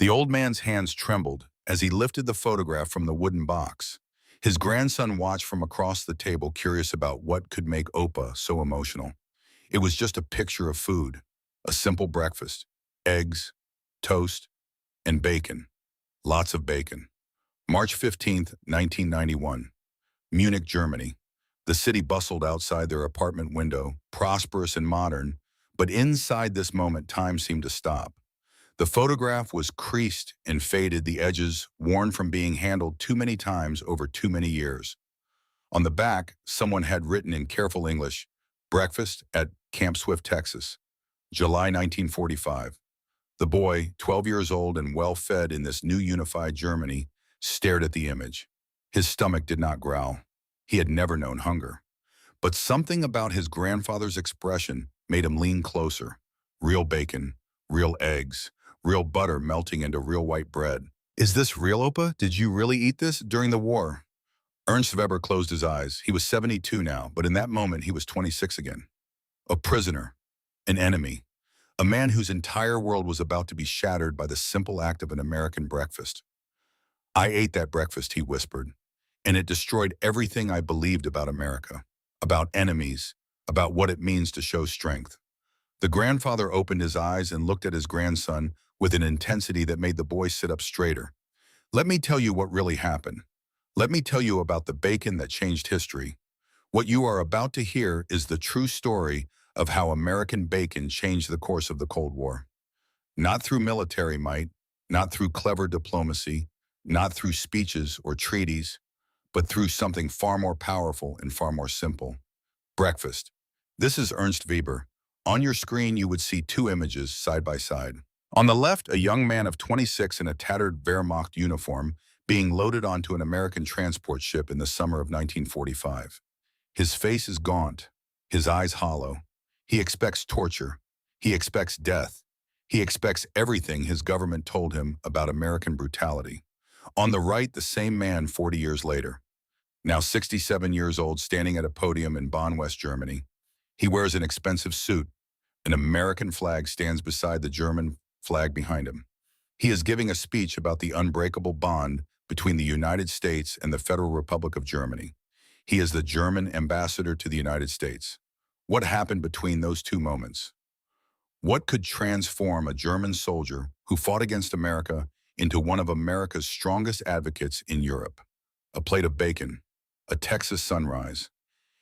The old man's hands trembled as he lifted the photograph from the wooden box. His grandson watched from across the table, curious about what could make Opa so emotional. It was just a picture of food, a simple breakfast, eggs, toast, and bacon. Lots of bacon. March 15th, 1991. Munich, Germany. The city bustled outside their apartment window, prosperous and modern, but inside this moment time seemed to stop. The photograph was creased and faded, the edges worn from being handled too many times over too many years. On the back, someone had written in careful English, "Breakfast at Camp Swift, Texas, July 1945. The boy, 12 years old and well-fed in this new unified Germany, stared at the image. His stomach did not growl. He had never known hunger. But something about his grandfather's expression made him lean closer. Real bacon, real eggs, real butter melting into real white bread. "Is this real, Opa? Did you really eat this during the war?" Ernst Weber closed his eyes. He was 72 now, but in that moment he was 26 again. A prisoner, an enemy, a man whose entire world was about to be shattered by the simple act of an American breakfast. "I ate that breakfast," he whispered, "and it destroyed everything I believed about America, about enemies, about what it means to show strength." The grandfather opened his eyes and looked at his grandson with an intensity that made the boy sit up straighter. "Let me tell you what really happened. Let me tell you about the bacon that changed history. What you are about to hear is the true story of how American bacon changed the course of the Cold War. Not through military might, not through clever diplomacy, not through speeches or treaties, but through something far more powerful and far more simple. Breakfast. This is Ernst Weber. On your screen, you would see two images side by side. On the left, a young man of 26 in a tattered Wehrmacht uniform being loaded onto an American transport ship in the summer of 1945. His face is gaunt, his eyes hollow. He expects torture. He expects death. He expects everything his government told him about American brutality. On the right, the same man 40 years later. Now 67 years old, standing at a podium in Bonn, West Germany. He wears an expensive suit. An American flag stands beside the German flag behind him. He is giving a speech about the unbreakable bond between the United States and the Federal Republic of Germany. He is the German ambassador to the United States. What happened between those two moments? What could transform a German soldier who fought against America into one of America's strongest advocates in Europe? A plate of bacon, a Texas sunrise,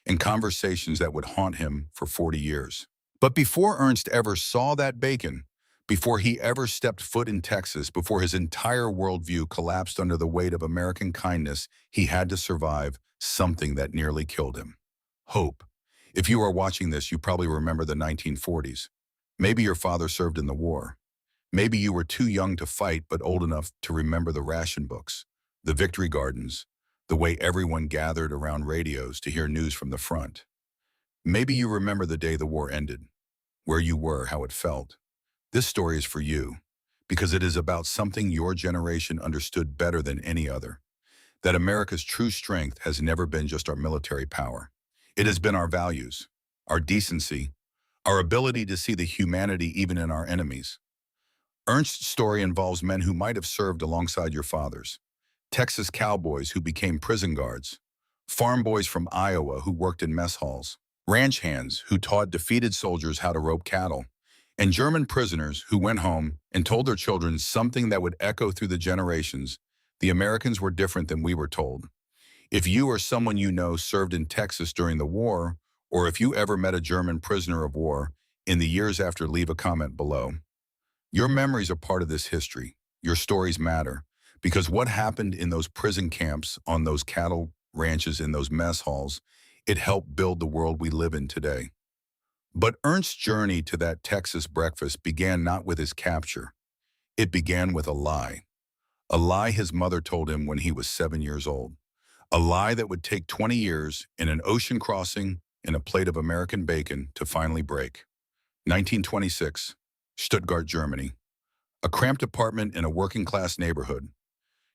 and conversations that would haunt him for 40 years. But before Ernst ever saw that bacon, before he ever stepped foot in Texas, before his entire worldview collapsed under the weight of American kindness, he had to survive something that nearly killed him. Hope. If you are watching this, you probably remember the 1940s. Maybe your father served in the war. Maybe you were too young to fight, but old enough to remember the ration books, the victory gardens, the way everyone gathered around radios to hear news from the front. Maybe you remember the day the war ended, where you were, how it felt. This story is for you, because it is about something your generation understood better than any other. That America's true strength has never been just our military power. It has been our values, our decency, our ability to see the humanity even in our enemies. Ernst's story involves men who might have served alongside your fathers. Texas cowboys who became prison guards. Farm boys from Iowa who worked in mess halls. Ranch hands who taught defeated soldiers how to rope cattle. And German prisoners who went home and told their children something that would echo through the generations: the Americans were different than we were told. If you or someone you know served in Texas during the war, or if you ever met a German prisoner of war in the years after, leave a comment below. Your memories are part of this history. Your stories matter, because what happened in those prison camps, on those cattle ranches, in those mess halls, it helped build the world we live in today. But Ernst's journey to that Texas breakfast began not with his capture. It began with a lie. A lie his mother told him when he was 7 years old. A lie that would take 20 years and an ocean crossing and a plate of American bacon to finally break. 1926, Stuttgart, Germany. A cramped apartment in a working-class neighborhood.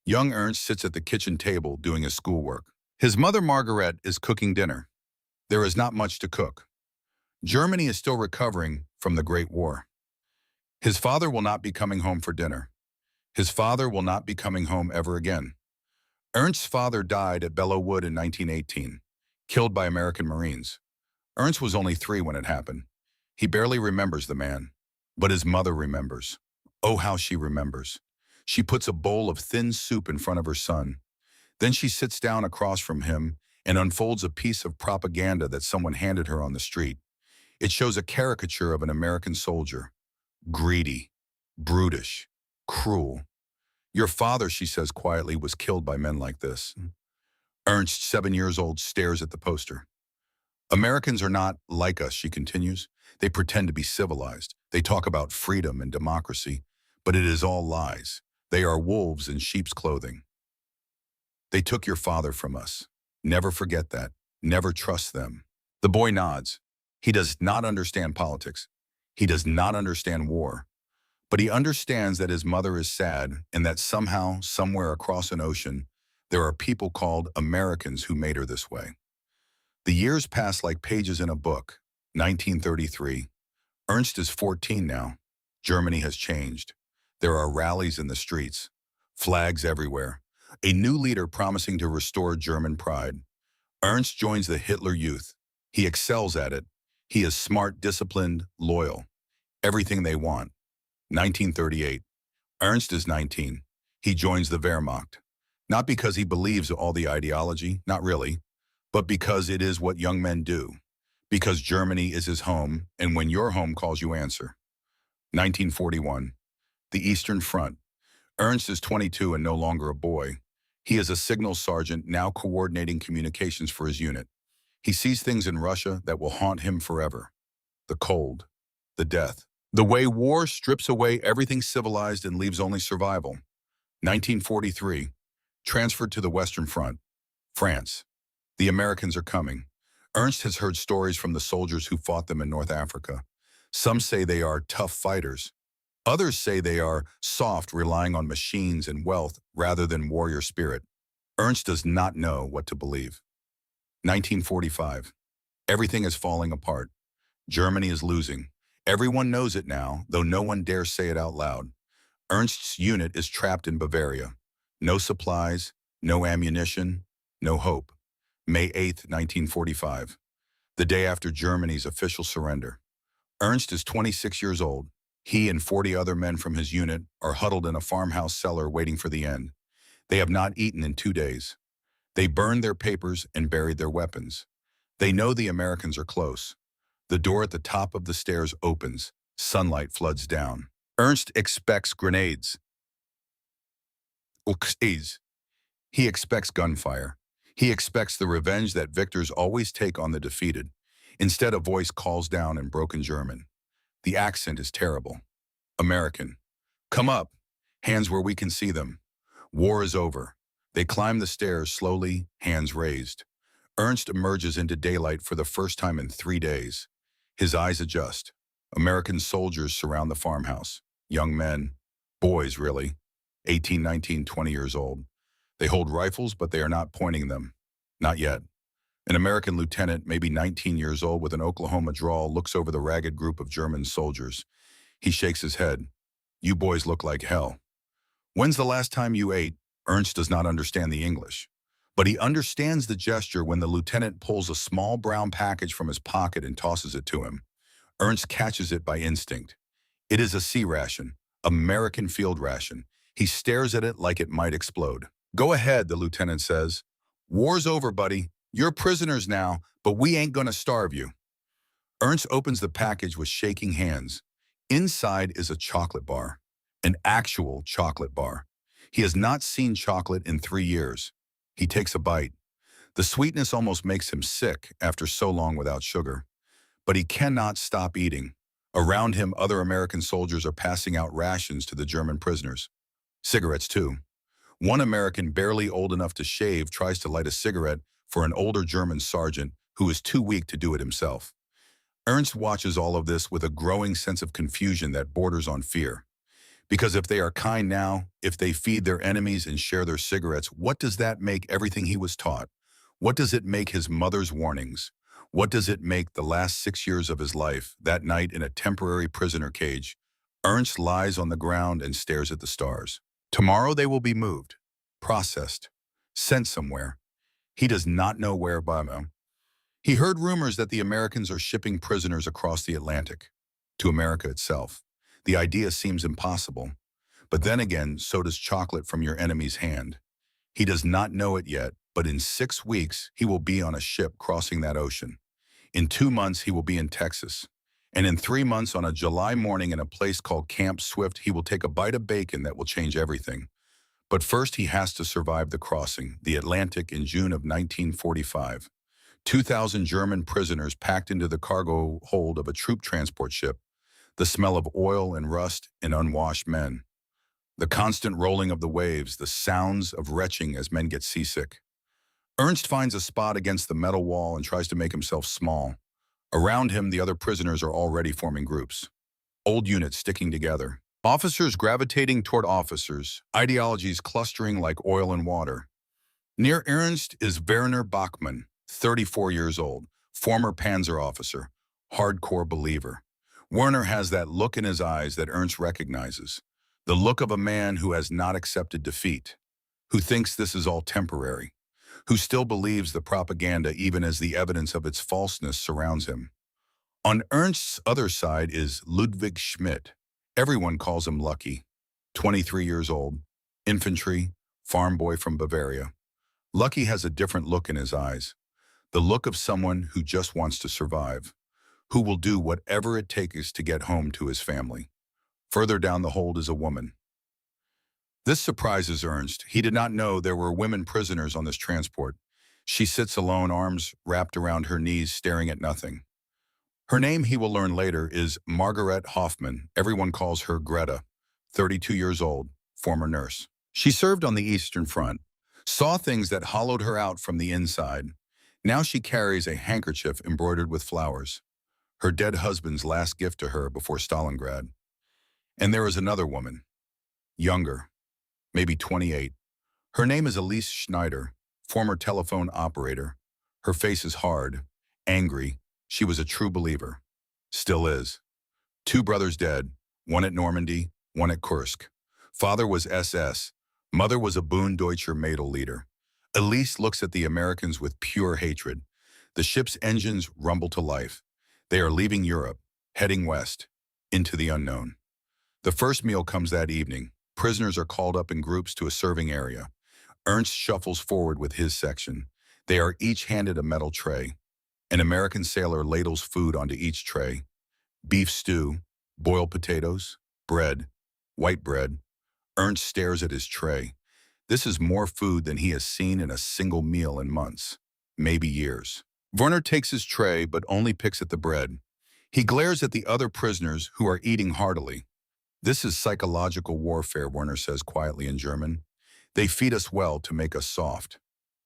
Young Ernst sits at the kitchen table doing his schoolwork. His mother, Margaret, is cooking dinner. There is not much to cook. Germany is still recovering from the Great War. His father will not be coming home for dinner. His father will not be coming home ever again. Ernst's father died at Belleau Wood in 1918, killed by American Marines. Ernst was only 3 when it happened. He barely remembers the man, but his mother remembers. Oh, how she remembers. She puts a bowl of thin soup in front of her son. Then she sits down across from him and unfolds a piece of propaganda that someone handed her on the street. It shows a caricature of an American soldier. Greedy, brutish, cruel. Your father, she says quietly, was killed by men like this. Ernst, 7 years old, stares at the poster. Americans are not like us, she continues. They pretend to be civilized. They talk about freedom and democracy, but it is all lies. They are wolves in sheep's clothing. They took your father from us. Never forget that. Never trust them. The boy nods. He does not understand politics. He does not understand war. But he understands that his mother is sad and that somehow, somewhere across an ocean, there are people called Americans who made her this way. The years pass like pages in a book. 1933. Ernst is 14 now. Germany has changed. There are rallies in the streets, flags everywhere, a new leader promising to restore German pride. Ernst joins the Hitler Youth. He excels at it. He is smart, disciplined, loyal. Everything they want. 1938. Ernst is 19. He joins the Wehrmacht. Not because he believes all the ideology, not really, but because it is what young men do. Because Germany is his home, and when your home calls, you answer. 1941. The Eastern Front. Ernst is 22 and no longer a boy. He is a signal sergeant now coordinating communications for his unit. He sees things in Russia that will haunt him forever. The cold, the death, the way war strips away everything civilized and leaves only survival. 1943. Transferred to the Western Front. France. The Americans are coming. Ernst has heard stories from the soldiers who fought them in North Africa. Some say they are tough fighters. Others say they are soft, relying on machines and wealth rather than warrior spirit. Ernst does not know what to believe. 1945. Everything is falling apart. Germany is losing. Everyone knows it now, though no one dares say it out loud. Ernst's unit is trapped in Bavaria. No supplies, no ammunition, no hope. May 8, 1945. The day after Germany's official surrender. Ernst is 26 years old. He and 40 other men from his unit are huddled in a farmhouse cellar waiting for the end. They have not eaten in 2 days. They burned their papers and buried their weapons. They know the Americans are close. The door at the top of the stairs opens. Sunlight floods down. Ernst expects grenades. He expects gunfire. He expects the revenge that victors always take on the defeated. Instead, a voice calls down in broken German. The accent is terrible. American. Come up. Hands where we can see them. War is over. They climb the stairs slowly, hands raised. Ernst emerges into daylight for the first time in 3 days. His eyes adjust. American soldiers surround the farmhouse. Young men. Boys, really. 18, 19, 20 years old. They hold rifles, but they are not pointing them. Not yet. An American lieutenant, maybe 19 years old with an Oklahoma drawl, looks over the ragged group of German soldiers. He shakes his head. You boys look like hell. When's the last time you ate? Ernst does not understand the English. But he understands the gesture when the lieutenant pulls a small brown package from his pocket and tosses it to him. Ernst catches it by instinct. It is a C ration, American field ration. He stares at it like it might explode. Go ahead, the lieutenant says. War's over, buddy. You're prisoners now, but we ain't gonna starve you. Ernst opens the package with shaking hands. Inside is a chocolate bar, an actual chocolate bar. He has not seen chocolate in 3 years. He takes a bite. The sweetness almost makes him sick after so long without sugar. But he cannot stop eating. Around him, other American soldiers are passing out rations to the German prisoners. Cigarettes, too. One American, barely old enough to shave, tries to light a cigarette for an older German sergeant who is too weak to do it himself. Ernst watches all of this with a growing sense of confusion that borders on fear. Because if they are kind now, if they feed their enemies and share their cigarettes, what does that make everything he was taught? What does it make his mother's warnings? What does it make the last 6 years of his life, that night in a temporary prisoner cage? Ernst lies on the ground and stares at the stars. Tomorrow they will be moved, processed, sent somewhere. He does not know where by now. He heard rumors that the Americans are shipping prisoners across the Atlantic to America itself. The idea seems impossible. But then again, so does chocolate from your enemy's hand. He does not know it yet, but in 6 weeks, he will be on a ship crossing that ocean. In 2 months, he will be in Texas. And in 3 months, on a July morning in a place called Camp Swift, he will take a bite of bacon that will change everything. But first, he has to survive the crossing, the Atlantic, in June of 1945. 2,000 German prisoners packed into the cargo hold of a troop transport ship, the smell of oil and rust and unwashed men. The constant rolling of the waves, the sounds of retching as men get seasick. Ernst finds a spot against the metal wall and tries to make himself small. Around him, the other prisoners are already forming groups. Old units sticking together. Officers gravitating toward officers, ideologies clustering like oil and water. Near Ernst is Werner Bachmann, 34 years old, former Panzer officer, hardcore believer. Werner has that look in his eyes that Ernst recognizes. The look of a man who has not accepted defeat, who thinks this is all temporary, who still believes the propaganda even as the evidence of its falseness surrounds him. On Ernst's other side is Ludwig Schmidt. Everyone calls him Lucky. 23 years old, infantry, farm boy from Bavaria. Lucky has a different look in his eyes, the look of someone who just wants to survive, who will do whatever it takes to get home to his family. Further down the hold is a woman. This surprises Ernst. He did not know there were women prisoners on this transport. She sits alone, arms wrapped around her knees, staring at nothing. Her name, he will learn later, is Margaret Hoffman. Everyone calls her Greta, 32 years old, former nurse. She served on the Eastern Front, saw things that hollowed her out from the inside. Now she carries a handkerchief embroidered with flowers, her dead husband's last gift to her before Stalingrad. And there is another woman, younger, maybe 28. Her name is Elise Schneider, former telephone operator. Her face is hard, angry. She was a true believer. Still is. 2 brothers dead, one at Normandy, one at Kursk. Father was SS. Mother was a Bundesdeutscher Mädel leader. Elise looks at the Americans with pure hatred. The ship's engines rumble to life. They are leaving Europe, heading west, into the unknown. The first meal comes that evening. Prisoners are called up in groups to a serving area. Ernst shuffles forward with his section. They are each handed a metal tray. An American sailor ladles food onto each tray. Beef stew, boiled potatoes, bread, white bread. Ernst stares at his tray. This is more food than he has seen in a single meal in months, maybe years. Werner takes his tray but only picks at the bread. He glares at the other prisoners who are eating heartily. This is psychological warfare, Werner says quietly in German. They feed us well to make us soft,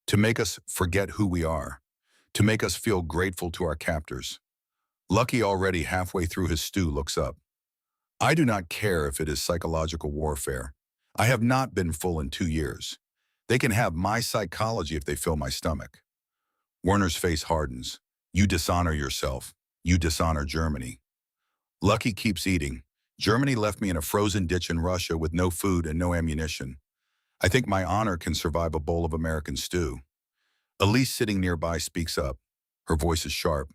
to make us forget who we are, to make us feel grateful to our captors. Lucky, already halfway through his stew, looks up. I do not care if it is psychological warfare. I have not been full in 2 years. They can have my psychology if they fill my stomach. Werner's face hardens. You dishonor yourself. You dishonor Germany. Lucky keeps eating. Germany left me in a frozen ditch in Russia with no food and no ammunition. I think my honor can survive a bowl of American stew. Elise, sitting nearby, speaks up. Her voice is sharp.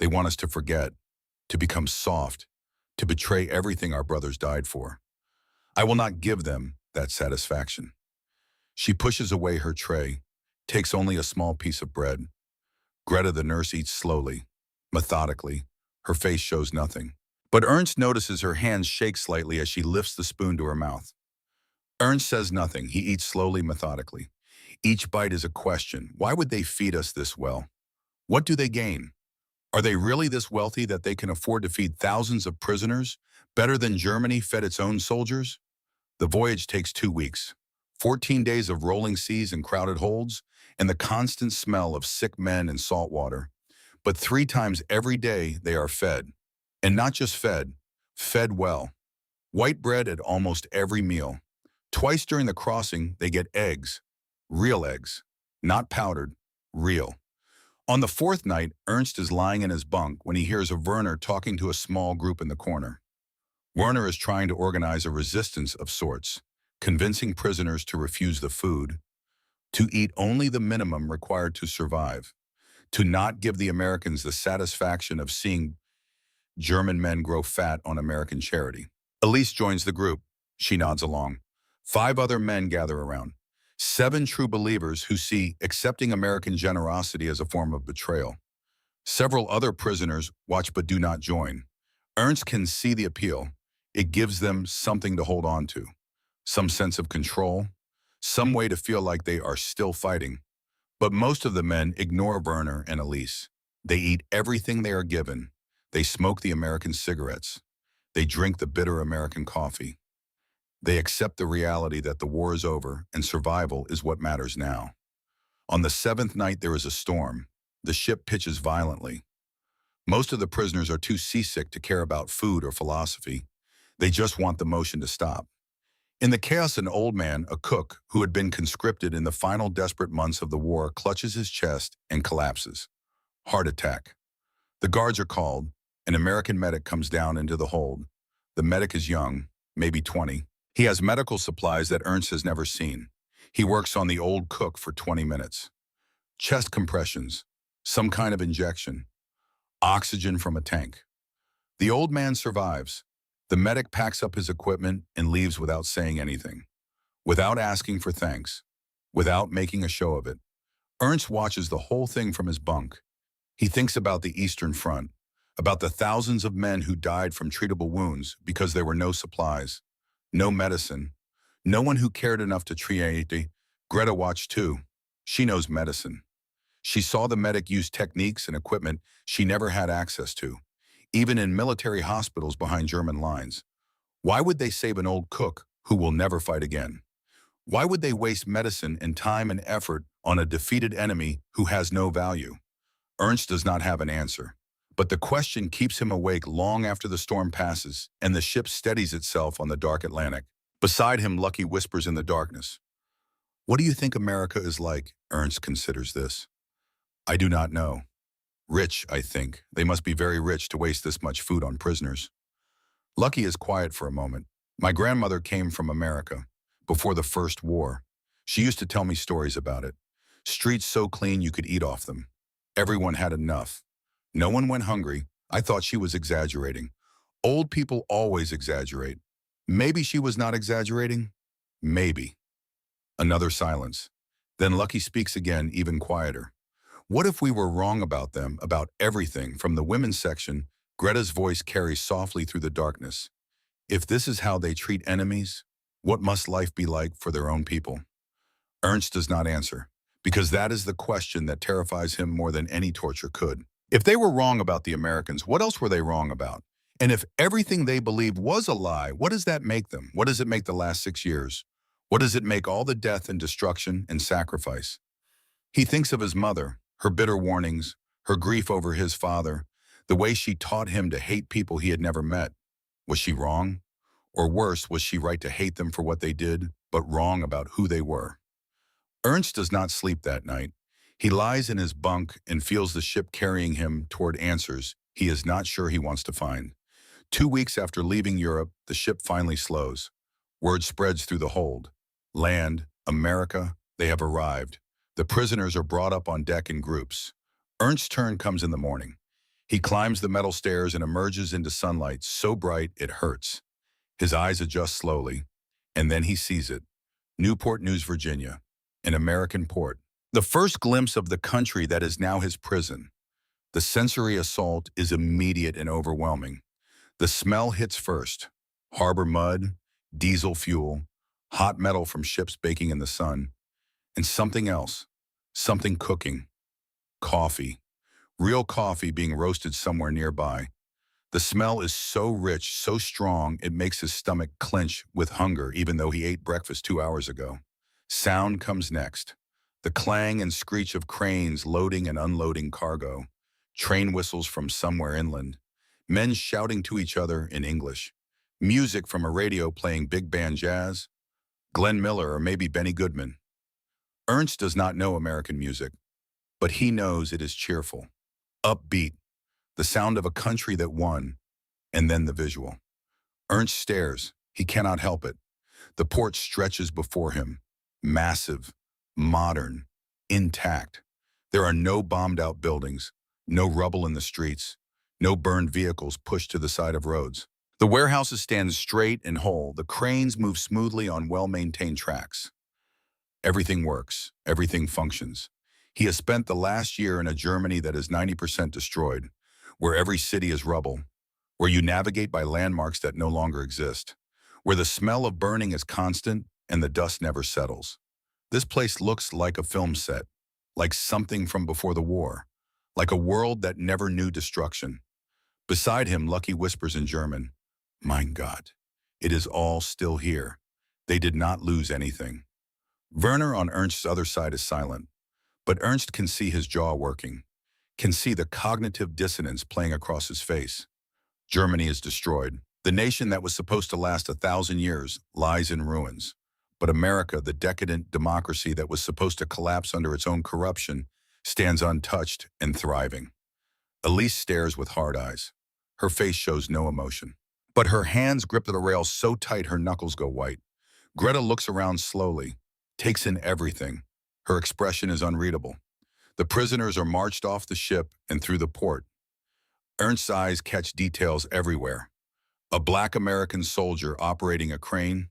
They want us to forget, to become soft, to betray everything our brothers died for. I will not give them that satisfaction. She pushes away her tray, takes only a small piece of bread. Greta, the nurse, eats slowly, methodically. Her face shows nothing. But Ernst notices her hands shake slightly as she lifts the spoon to her mouth. Ernst says nothing. He eats slowly, methodically. Each bite is a question. Why would they feed us this well? What do they gain? Are they really this wealthy that they can afford to feed thousands of prisoners, better than Germany fed its own soldiers? The voyage takes 2 weeks, 14 days of rolling seas and crowded holds, and the constant smell of sick men and salt water. But 3 times every day they are fed. And not just fed, fed well. White bread at almost every meal. Twice during the crossing, they get eggs. Real eggs. Not powdered. Real. On the 4th night, Ernst is lying in his bunk when he hears of Werner talking to a small group in the corner. Werner is trying to organize a resistance of sorts. convincing prisoners to refuse the food, to eat only the minimum required to survive, to not give the Americans the satisfaction of seeing German men grow fat on American charity. Elise joins the group. She nods along. 5 other men gather around. 7 true believers who see accepting American generosity as a form of betrayal. Several other prisoners watch but do not join. Ernst can see the appeal. It gives them something to hold on to, some sense of control, some way to feel like they are still fighting. But most of the men ignore Werner and Elise. They eat everything they are given. They smoke the American cigarettes. They drink the bitter American coffee. They accept the reality that the war is over and survival is what matters now. On the 7th night, there is a storm. The ship pitches violently. Most of the prisoners are too seasick to care about food or philosophy. They just want the motion to stop. In the chaos, an old man, a cook, who had been conscripted in the final desperate months of the war, clutches his chest and collapses. Heart attack. The guards are called. An American medic comes down into the hold. The medic is young, maybe 20. He has medical supplies that Ernst has never seen. He works on the old cook for 20 minutes. Chest compressions, some kind of injection, oxygen from a tank. The old man survives. The medic packs up his equipment and leaves without saying anything, without asking for thanks, without making a show of it. Ernst watches the whole thing from his bunk. He thinks about the Eastern Front, about the thousands of men who died from treatable wounds because there were no supplies, no medicine, no one who cared enough to treat. Greta watched too. She knows medicine. She saw the medic use techniques and equipment she never had access to, even in military hospitals behind German lines. Why would they save an old cook who will never fight again? Why would they waste medicine and time and effort on a defeated enemy who has no value? Ernst does not have an answer, but the question keeps him awake long after the storm passes and the ship steadies itself on the dark Atlantic. Beside him, Lucky whispers in the darkness. What do you think America is like? Ernst considers this. I do not know. Rich, I think. They must be very rich to waste this much food on prisoners. Lucky is quiet for a moment. My grandmother came from America, before the First War. She used to tell me stories about it. Streets so clean you could eat off them. Everyone had enough. No one went hungry. I thought she was exaggerating. Old people always exaggerate. Maybe she was not exaggerating. Maybe. Another silence. Then Lucky speaks again, even quieter. What if we were wrong about them, about everything, from the women's section? Greta's voice carries softly through the darkness. If this is how they treat enemies, what must life be like for their own people? Ernst does not answer, because that is the question that terrifies him more than any torture could. If they were wrong about the Americans, what else were they wrong about? And if everything they believed was a lie, what does that make them? What does it make the last 6 years? What does it make all the death and destruction and sacrifice? He thinks of his mother, her bitter warnings, her grief over his father, the way she taught him to hate people he had never met. Was she wrong? Or worse, was she right to hate them for what they did, but wrong about who they were? Ernst does not sleep that night. He lies in his bunk and feels the ship carrying him toward answers he is not sure he wants to find. 2 weeks after leaving Europe, the ship finally slows. Word spreads through the hold. Land, America, they have arrived. The prisoners are brought up on deck in groups. Ernst's turn comes in the morning. He climbs the metal stairs and emerges into sunlight so bright it hurts. His eyes adjust slowly, and then he sees it. Newport News, Virginia, an American port. The first glimpse of the country that is now his prison. The sensory assault is immediate and overwhelming. The smell hits first. Harbor mud, diesel fuel, hot metal from ships baking in the sun, and something else, something cooking. Coffee. Real coffee being roasted somewhere nearby. The smell is so rich, so strong, it makes his stomach clench with hunger even though he ate breakfast 2 hours ago. Sound comes next. The clang and screech of cranes loading and unloading cargo. Train whistles from somewhere inland. Men shouting to each other in English. Music from a radio playing big band jazz. Glenn Miller or maybe Benny Goodman. Ernst does not know American music, but he knows it is cheerful, upbeat, the sound of a country that won, and then the visual. Ernst stares. He cannot help it. The port stretches before him, massive, modern, intact. There are no bombed-out buildings, no rubble in the streets, no burned vehicles pushed to the side of roads. The warehouses stand straight and whole. The cranes move smoothly on well-maintained tracks. Everything works. Everything functions. He has spent the last year in a Germany that is 90% destroyed, where every city is rubble, where you navigate by landmarks that no longer exist, where the smell of burning is constant and the dust never settles. This place looks like a film set, like something from before the war, like a world that never knew destruction. Beside him, Lucky whispers in German, "Mein Gott, it is all still here. They did not lose anything." Werner on Ernst's other side is silent, but Ernst can see his jaw working, can see the cognitive dissonance playing across his face. Germany is destroyed. The nation that was supposed to last 1,000 years lies in ruins. But America, the decadent democracy that was supposed to collapse under its own corruption, stands untouched and thriving. Elise stares with hard eyes. Her face shows no emotion. But her hands grip the rail so tight her knuckles go white. Greta looks around slowly, takes in everything. Her expression is unreadable. The prisoners are marched off the ship and through the port. Ernst's eyes catch details everywhere. A black American soldier operating a crane.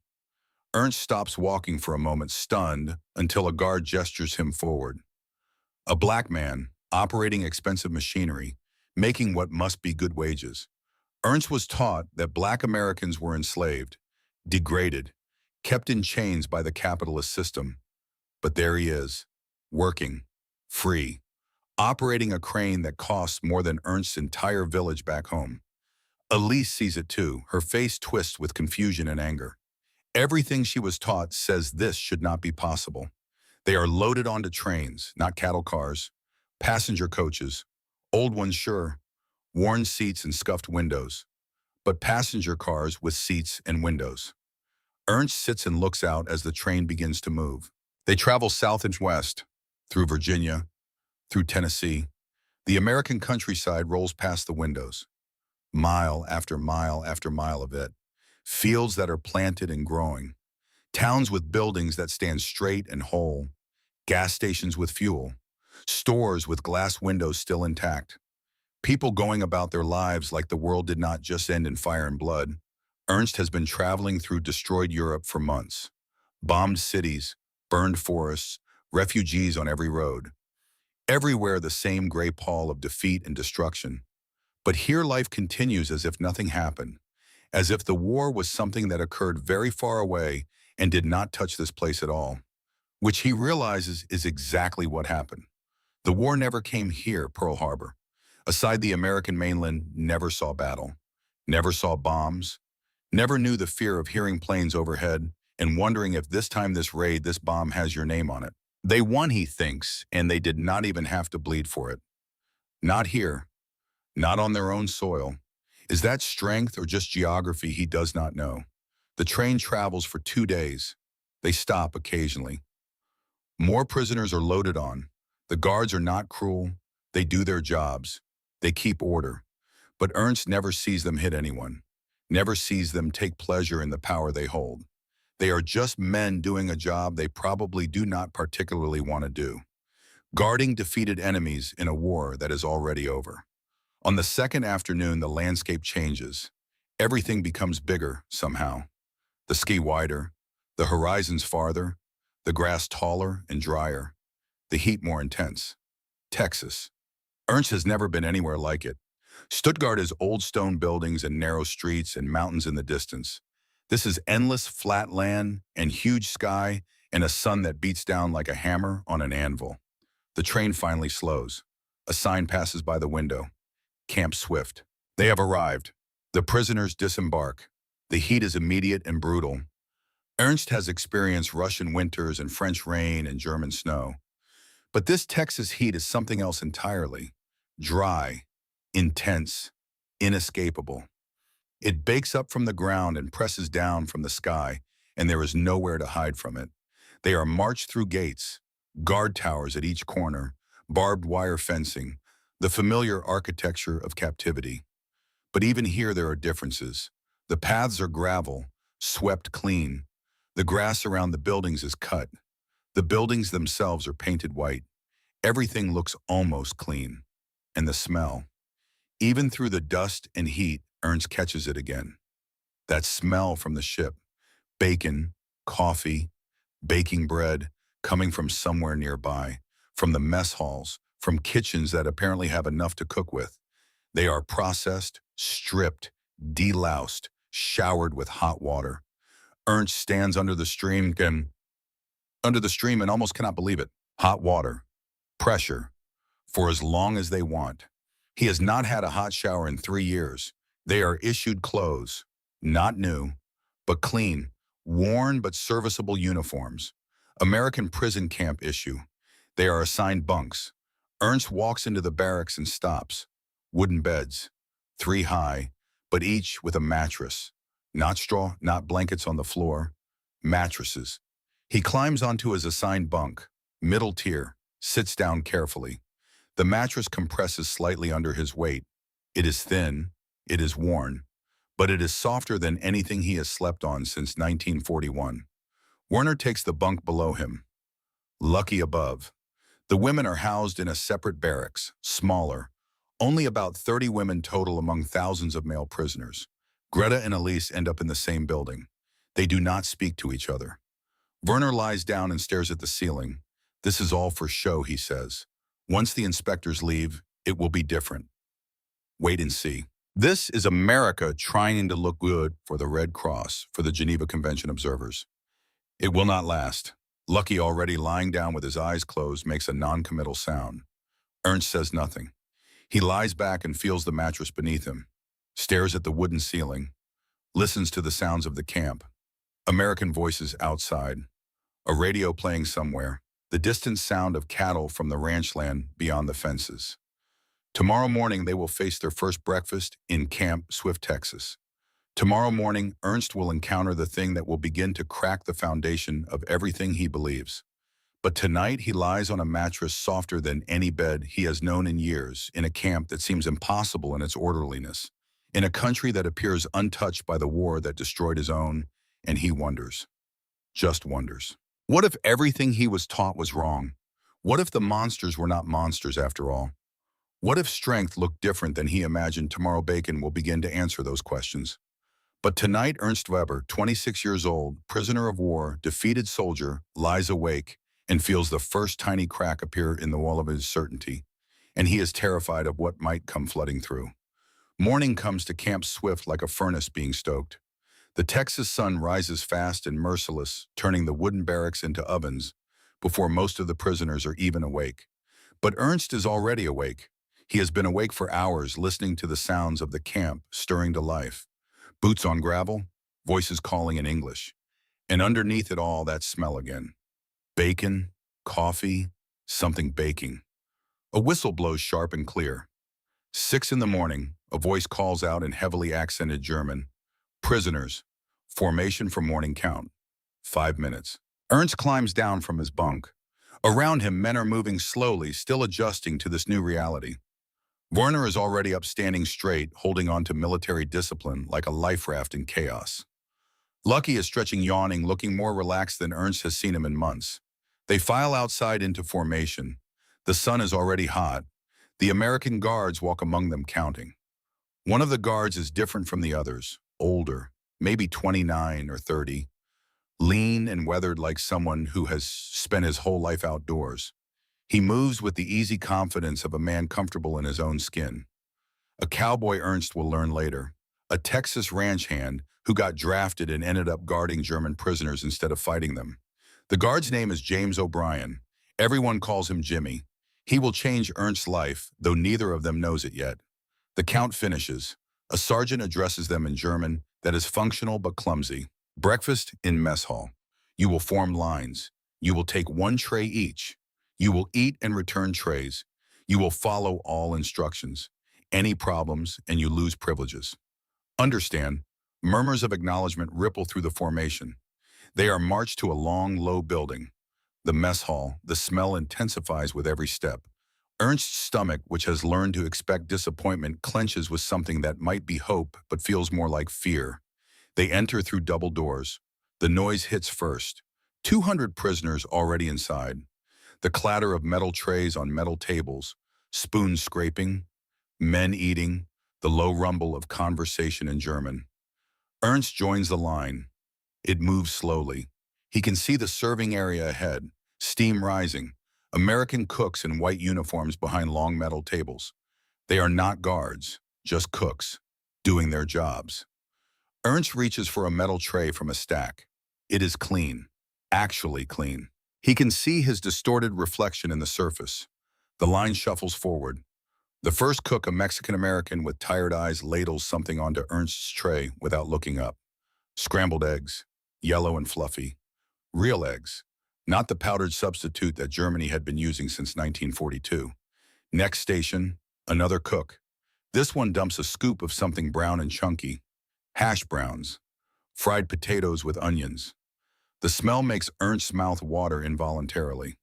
Ernst stops walking for a moment, stunned, until a guard gestures him forward. A black man, operating expensive machinery, making what must be good wages. Ernst was taught that black Americans were enslaved, degraded, kept in chains by the capitalist system. But there he is, working, free, operating a crane that costs more than Ernst's entire village back home. Elise sees it too, her face twists with confusion and anger. Everything she was taught says this should not be possible. They are loaded onto trains, not cattle cars, passenger coaches, old ones sure, worn seats and scuffed windows, but passenger cars with seats and windows. Ernst sits and looks out as the train begins to move. They travel south and west, through Virginia, through Tennessee. The American countryside rolls past the windows. Mile after mile after mile of it. Fields that are planted and growing. Towns with buildings that stand straight and whole. Gas stations with fuel. Stores with glass windows still intact. People going about their lives like the world did not just end in fire and blood. Ernst has been traveling through destroyed Europe for months. Bombed cities, burned forests, refugees on every road. Everywhere the same gray pall of defeat and destruction. But here life continues as if nothing happened, as if the war was something that occurred very far away and did not touch this place at all, which he realizes is exactly what happened. The war never came here, Pearl Harbor. Aside the American mainland never saw battle, never saw bombs, never knew the fear of hearing planes overhead and wondering if this time this raid, this bomb has your name on it. They won, he thinks, and they did not even have to bleed for it. Not here. Not on their own soil. Is that strength or just geography he does not know? The train travels for 2 days. They stop occasionally. More prisoners are loaded on. The guards are not cruel. They do their jobs. They keep order. But Ernst never sees them hit anyone. Never sees them take pleasure in the power they hold. They are just men doing a job they probably do not particularly want to do. Guarding defeated enemies in a war that is already over. On the second afternoon, the landscape changes. Everything becomes bigger, somehow. The ski wider, the horizons farther, the grass taller and drier, the heat more intense. Texas. Ernst has never been anywhere like it. Stuttgart is old stone buildings and narrow streets and mountains in the distance. This is endless flat land and huge sky and a sun that beats down like a hammer on an anvil. The train finally slows. A sign passes by the window. Camp Swift. They have arrived. The prisoners disembark. The heat is immediate and brutal. Ernst has experienced Russian winters and French rain and German snow. But this Texas heat is something else entirely. Dry, intense, inescapable. It bakes up from the ground and presses down from the sky, and there is nowhere to hide from it. They are marched through gates, guard towers at each corner, barbed wire fencing, the familiar architecture of captivity. But even here there are differences. The paths are gravel, swept clean. The grass around the buildings is cut. The buildings themselves are painted white. Everything looks almost clean. And the smell. Even through the dust and heat, Ernst catches it again. That smell from the ship. Bacon, coffee, baking bread, coming from somewhere nearby. From the mess halls, from kitchens that apparently have enough to cook with. They are processed, stripped, deloused, showered with hot water. Ernst stands under the stream and almost cannot believe it. Hot water, pressure, for as long as they want. He has not had a hot shower in 3 years. They are issued clothes, not new, but clean, worn but serviceable uniforms. American prison camp issue. They are assigned bunks. Ernst walks into the barracks and stops. Wooden beds, 3 high, but each with a mattress. Not straw, not blankets on the floor, mattresses. He climbs onto his assigned bunk, middle tier, sits down carefully. The mattress compresses slightly under his weight. It is thin, it is worn, but it is softer than anything he has slept on since 1941. Werner takes the bunk below him. Lucky above. The women are housed in a separate barracks, smaller. Only about 30 women total among thousands of male prisoners. Greta and Elise end up in the same building. They do not speak to each other. Werner lies down and stares at the ceiling. This is all for show, he says. Once the inspectors leave, it will be different. Wait and see. This is America trying to look good for the Red Cross, for the Geneva Convention observers. It will not last. Lucky, already lying down with his eyes closed, makes a non-committal sound. Ernst says nothing. He lies back and feels the mattress beneath him, stares at the wooden ceiling, listens to the sounds of the camp. American voices outside, a radio playing somewhere, the distant sound of cattle from the ranch land beyond the fences. Tomorrow morning they will face their first breakfast in Camp Swift, Texas. Tomorrow morning, Ernst will encounter the thing that will begin to crack the foundation of everything he believes. But tonight he lies on a mattress softer than any bed he has known in years, in a camp that seems impossible in its orderliness, in a country that appears untouched by the war that destroyed his own, and he wonders, just wonders. What if everything he was taught was wrong? What if the monsters were not monsters after all? What if strength looked different than he imagined? Tomorrow Bacon will begin to answer those questions. But tonight Ernst Weber, 26 years old, prisoner of war, defeated soldier, lies awake and feels the first tiny crack appear in the wall of his certainty, and he is terrified of what might come flooding through. Morning comes to Camp Swift like a furnace being stoked. The Texas sun rises fast and merciless, turning the wooden barracks into ovens before most of the prisoners are even awake. But Ernst is already awake. He has been awake for hours, listening to the sounds of the camp stirring to life. Boots on gravel, voices calling in English. And underneath it all, that smell again. Bacon, coffee, something baking. A whistle blows sharp and clear. 6 in the morning, a voice calls out in heavily accented German. Prisoners, formation for morning count. 5 minutes. Ernst climbs down from his bunk. Around him, men are moving slowly, still adjusting to this new reality. Werner is already up, standing straight, holding on to military discipline like a life raft in chaos. Lucky is stretching, yawning, looking more relaxed than Ernst has seen him in months. They file outside into formation. The sun is already hot. The American guards walk among them, counting. One of the guards is different from the others, older, maybe 29 or 30, lean and weathered like someone who has spent his whole life outdoors. He moves with the easy confidence of a man comfortable in his own skin. A cowboy, Ernst will learn later, a Texas ranch hand who got drafted and ended up guarding German prisoners instead of fighting them. The guard's name is James O'Brien. Everyone calls him Jimmy. He will change Ernst's life, though neither of them knows it yet. The count finishes. A sergeant addresses them in German that is functional but clumsy. Breakfast in mess hall. You will form lines. You will take 1 tray each. You will eat and return trays. You will follow all instructions. Any problems and you lose privileges. Understand? Murmurs of acknowledgement ripple through the formation. They are marched to a long, low building. The mess hall, the smell intensifies with every step. Ernst's stomach, which has learned to expect disappointment, clenches with something that might be hope but feels more like fear. They enter through double doors. The noise hits first. 200 prisoners already inside. The clatter of metal trays on metal tables, spoons scraping, men eating, the low rumble of conversation in German. Ernst joins the line. It moves slowly. He can see the serving area ahead, steam rising, American cooks in white uniforms behind long metal tables. They are not guards, just cooks, doing their jobs. Ernst reaches for a metal tray from a stack. It is clean, actually clean. He can see his distorted reflection in the surface. The line shuffles forward. The first cook, a Mexican-American with tired eyes, ladles something onto Ernst's tray without looking up. Scrambled eggs, yellow and fluffy. Real eggs, not the powdered substitute that Germany had been using since 1942. Next station, another cook. This one dumps a scoop of something brown and chunky. Hash browns, fried potatoes with onions. The smell makes Ernst's mouth water involuntarily.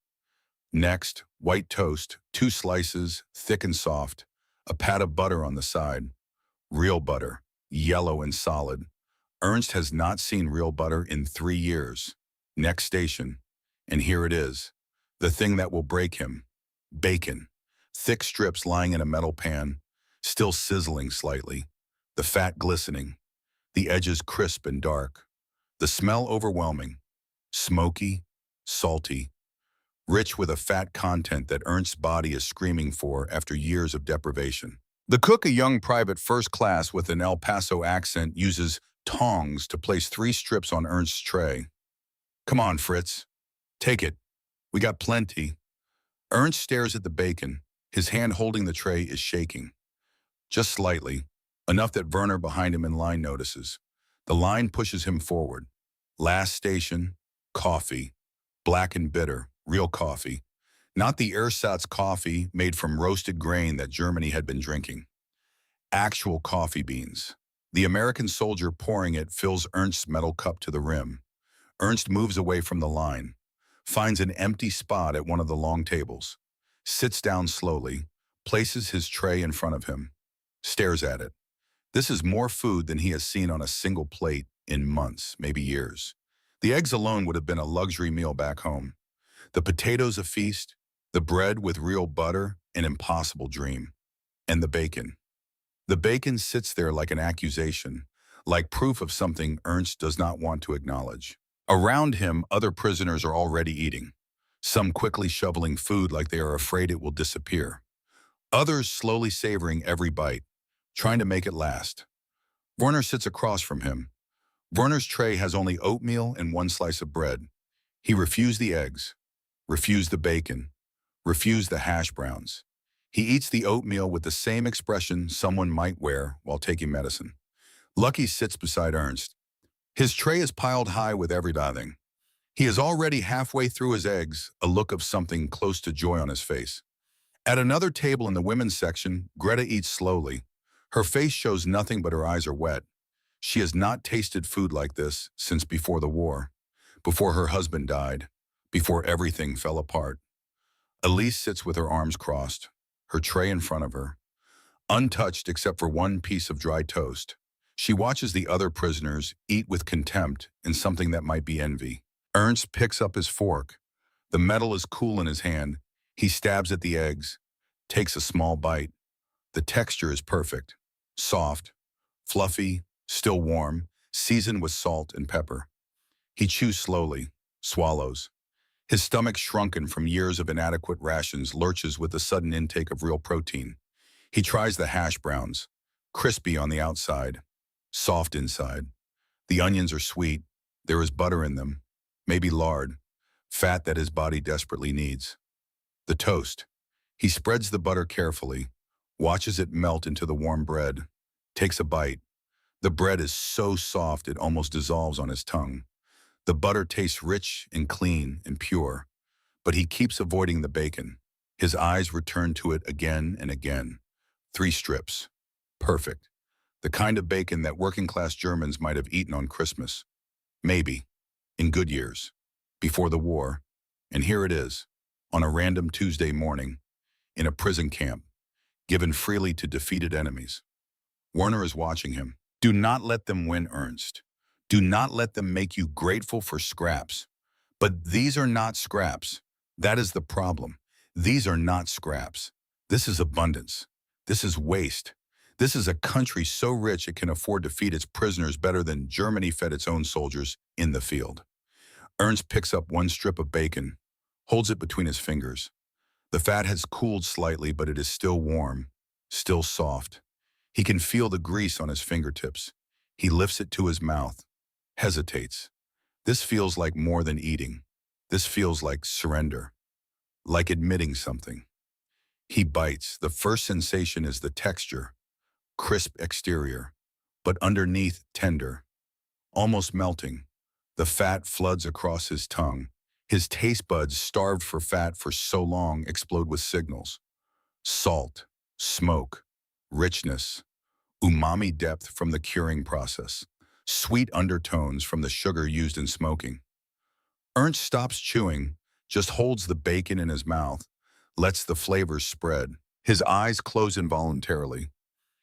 Next, white toast, 2 slices, thick and soft, a pat of butter on the side. Real butter, yellow and solid. Ernst has not seen real butter in 3 years. Next station, and here it is, the thing that will break him. Bacon, thick strips lying in a metal pan, still sizzling slightly, the fat glistening, the edges crisp and dark. The smell overwhelming, smoky, salty, rich with a fat content that Ernst's body is screaming for after years of deprivation. The cook, a young private first class with an El Paso accent, uses tongs to place 3 strips on Ernst's tray. "Come on, Fritz. Take it. We got plenty." Ernst stares at the bacon. His hand holding the tray is shaking. Just slightly, enough that Werner behind him in line notices. The line pushes him forward. Last station, coffee. Black and bitter, real coffee. Not the ersatz coffee made from roasted grain that Germany had been drinking. Actual coffee beans. The American soldier pouring it fills Ernst's metal cup to the rim. Ernst moves away from the line, finds an empty spot at one of the long tables, sits down slowly, places his tray in front of him, stares at it. This is more food than he has seen on a single plate in months, maybe years. The eggs alone would have been a luxury meal back home. The potatoes a feast, the bread with real butter, an impossible dream. And the bacon. The bacon sits there like an accusation, like proof of something Ernst does not want to acknowledge. Around him, other prisoners are already eating, some quickly shoveling food like they are afraid it will disappear. Others slowly savoring every bite, trying to make it last. Werner sits across from him. Werner's tray has only oatmeal and 1 slice of bread. He refused the eggs, refused the bacon, refused the hash browns. He eats the oatmeal with the same expression someone might wear while taking medicine. Lucky sits beside Ernst. His tray is piled high with everything. He is already halfway through his eggs, a look of something close to joy on his face. At another table in the women's section, Greta eats slowly. Her face shows nothing but her eyes are wet. She has not tasted food like this since before the war, before her husband died, before everything fell apart. Elise sits with her arms crossed, her tray in front of her, untouched except for 1 piece of dry toast. She watches the other prisoners eat with contempt and something that might be envy. Ernst picks up his fork. The metal is cool in his hand. He stabs at the eggs, takes a small bite. The texture is perfect, soft, fluffy, still warm, seasoned with salt and pepper. He chews slowly, swallows. His stomach, shrunken from years of inadequate rations, lurches with the sudden intake of real protein. He tries the hash browns, crispy on the outside, soft inside. The onions are sweet. There is butter in them, maybe lard, fat that his body desperately needs. The toast. He spreads the butter carefully, watches it melt into the warm bread, takes a bite. The bread is so soft it almost dissolves on his tongue. The butter tastes rich and clean and pure, but he keeps avoiding the bacon. His eyes return to it again and again. 3 strips. Perfect. The kind of bacon that working-class Germans might have eaten on Christmas. Maybe. In good years. Before the war. And here it is, on a random Tuesday morning, in a prison camp, given freely to defeated enemies. Werner is watching him. Do not let them win, Ernst. Do not let them make you grateful for scraps. But these are not scraps. That is the problem. These are not scraps. This is abundance. This is waste. This is a country so rich it can afford to feed its prisoners better than Germany fed its own soldiers in the field. Ernst picks up one strip of bacon, holds it between his fingers. The fat has cooled slightly, but it is still warm, still soft. He can feel the grease on his fingertips. He lifts it to his mouth, hesitates. This feels like more than eating. This feels like surrender, like admitting something. He bites. The first sensation is the texture, crisp exterior, but underneath tender, almost melting. The fat floods across his tongue. His taste buds, starved for fat for so long, explode with signals. Salt, smoke, richness, umami depth from the curing process, sweet undertones from the sugar used in smoking. Ernst stops chewing, just holds the bacon in his mouth, lets the flavors spread. His eyes close involuntarily.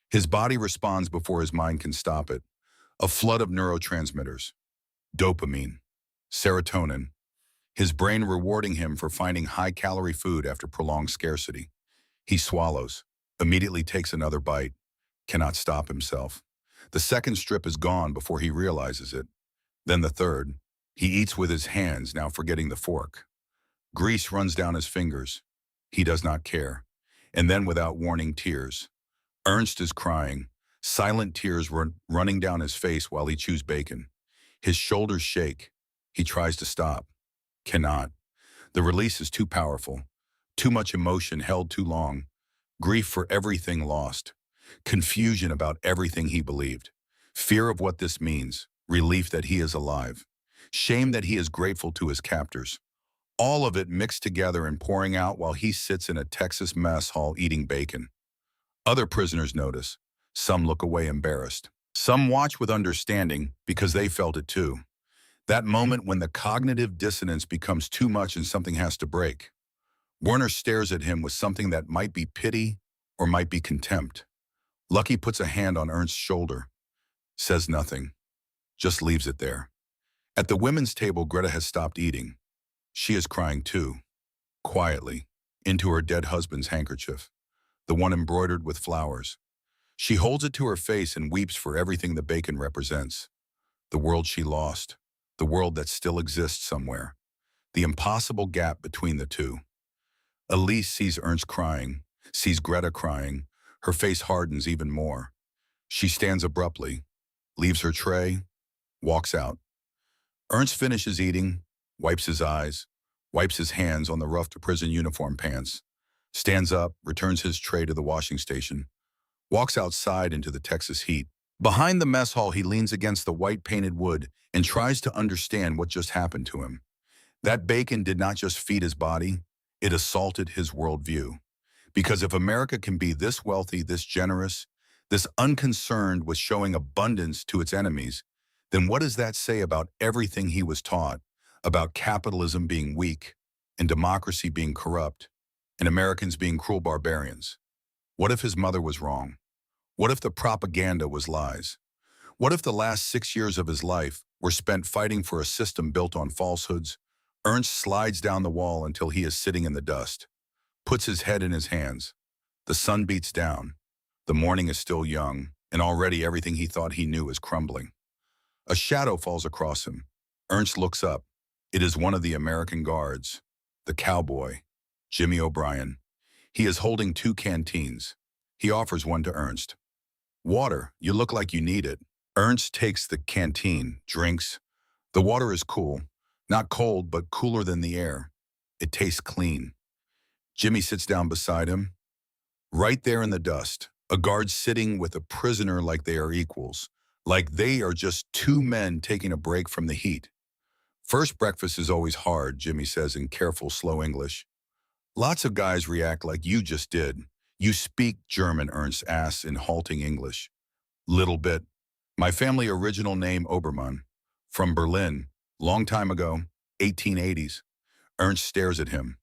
His body responds before his mind can stop it. A flood of neurotransmitters, dopamine, serotonin, his brain rewarding him for finding high-calorie food after prolonged scarcity. He swallows, immediately takes another bite, cannot stop himself. The second strip is gone before he realizes it. Then the third. He eats with his hands, now forgetting the fork. Grease runs down his fingers. He does not care. And then, without warning, tears. Ernst is crying, silent tears running down his face while he chews bacon. His shoulders shake. He tries to stop. Cannot. The release is too powerful. Too much emotion held too long. Grief for everything lost. Confusion about everything he believed. Fear of what this means. Relief that he is alive. Shame that he is grateful to his captors. All of it mixed together and pouring out while he sits in a Texas mess hall eating bacon. Other prisoners notice. Some look away embarrassed. Some watch with understanding because they felt it too. That moment when the cognitive dissonance becomes too much and something has to break. Werner stares at him with something that might be pity or might be contempt. Lucky puts a hand on Ernst's shoulder, says nothing, just leaves it there. At the women's table, Greta has stopped eating. She is crying too, quietly, into her dead husband's handkerchief, the one embroidered with flowers. She holds it to her face and weeps for everything the bacon represents. The world she lost, the world that still exists somewhere, the impossible gap between the two. Elise sees Ernst crying, sees Greta crying. Her face hardens even more. She stands abruptly, leaves her tray, walks out. Ernst finishes eating, wipes his eyes, wipes his hands on the rough prison uniform pants, stands up, returns his tray to the washing station, walks outside into the Texas heat. Behind the mess hall, he leans against the white painted wood and tries to understand what just happened to him. That bacon did not just feed his body, it assaulted his worldview. Because if America can be this wealthy, this generous, this unconcerned with showing abundance to its enemies, then what does that say about everything he was taught, about capitalism being weak, and democracy being corrupt, and Americans being cruel barbarians? What if his mother was wrong? What if the propaganda was lies? What if the last 6 years of his life were spent fighting for a system built on falsehoods? Ernst slides down the wall until he is sitting in the dust, puts his head in his hands. The sun beats down. The morning is still young, and already everything he thought he knew is crumbling. A shadow falls across him. Ernst looks up. It is one of the American guards, the cowboy, Jimmy O'Brien. He is holding 2 canteens. He offers one to Ernst. "Water, you look like you need it." Ernst takes the canteen, drinks. The water is cool, not cold, but cooler than the air. It tastes clean. Jimmy sits down beside him. Right there in the dust, a guard sitting with a prisoner like they are equals, like they are just 2 men taking a break from the heat. "First breakfast is always hard," Jimmy says in careful, slow English. "Lots of guys react like you just did." "You speak German," Ernst asks in halting English. "Little bit. My family original name Obermann. From Berlin. Long time ago. 1880s. Ernst stares at him.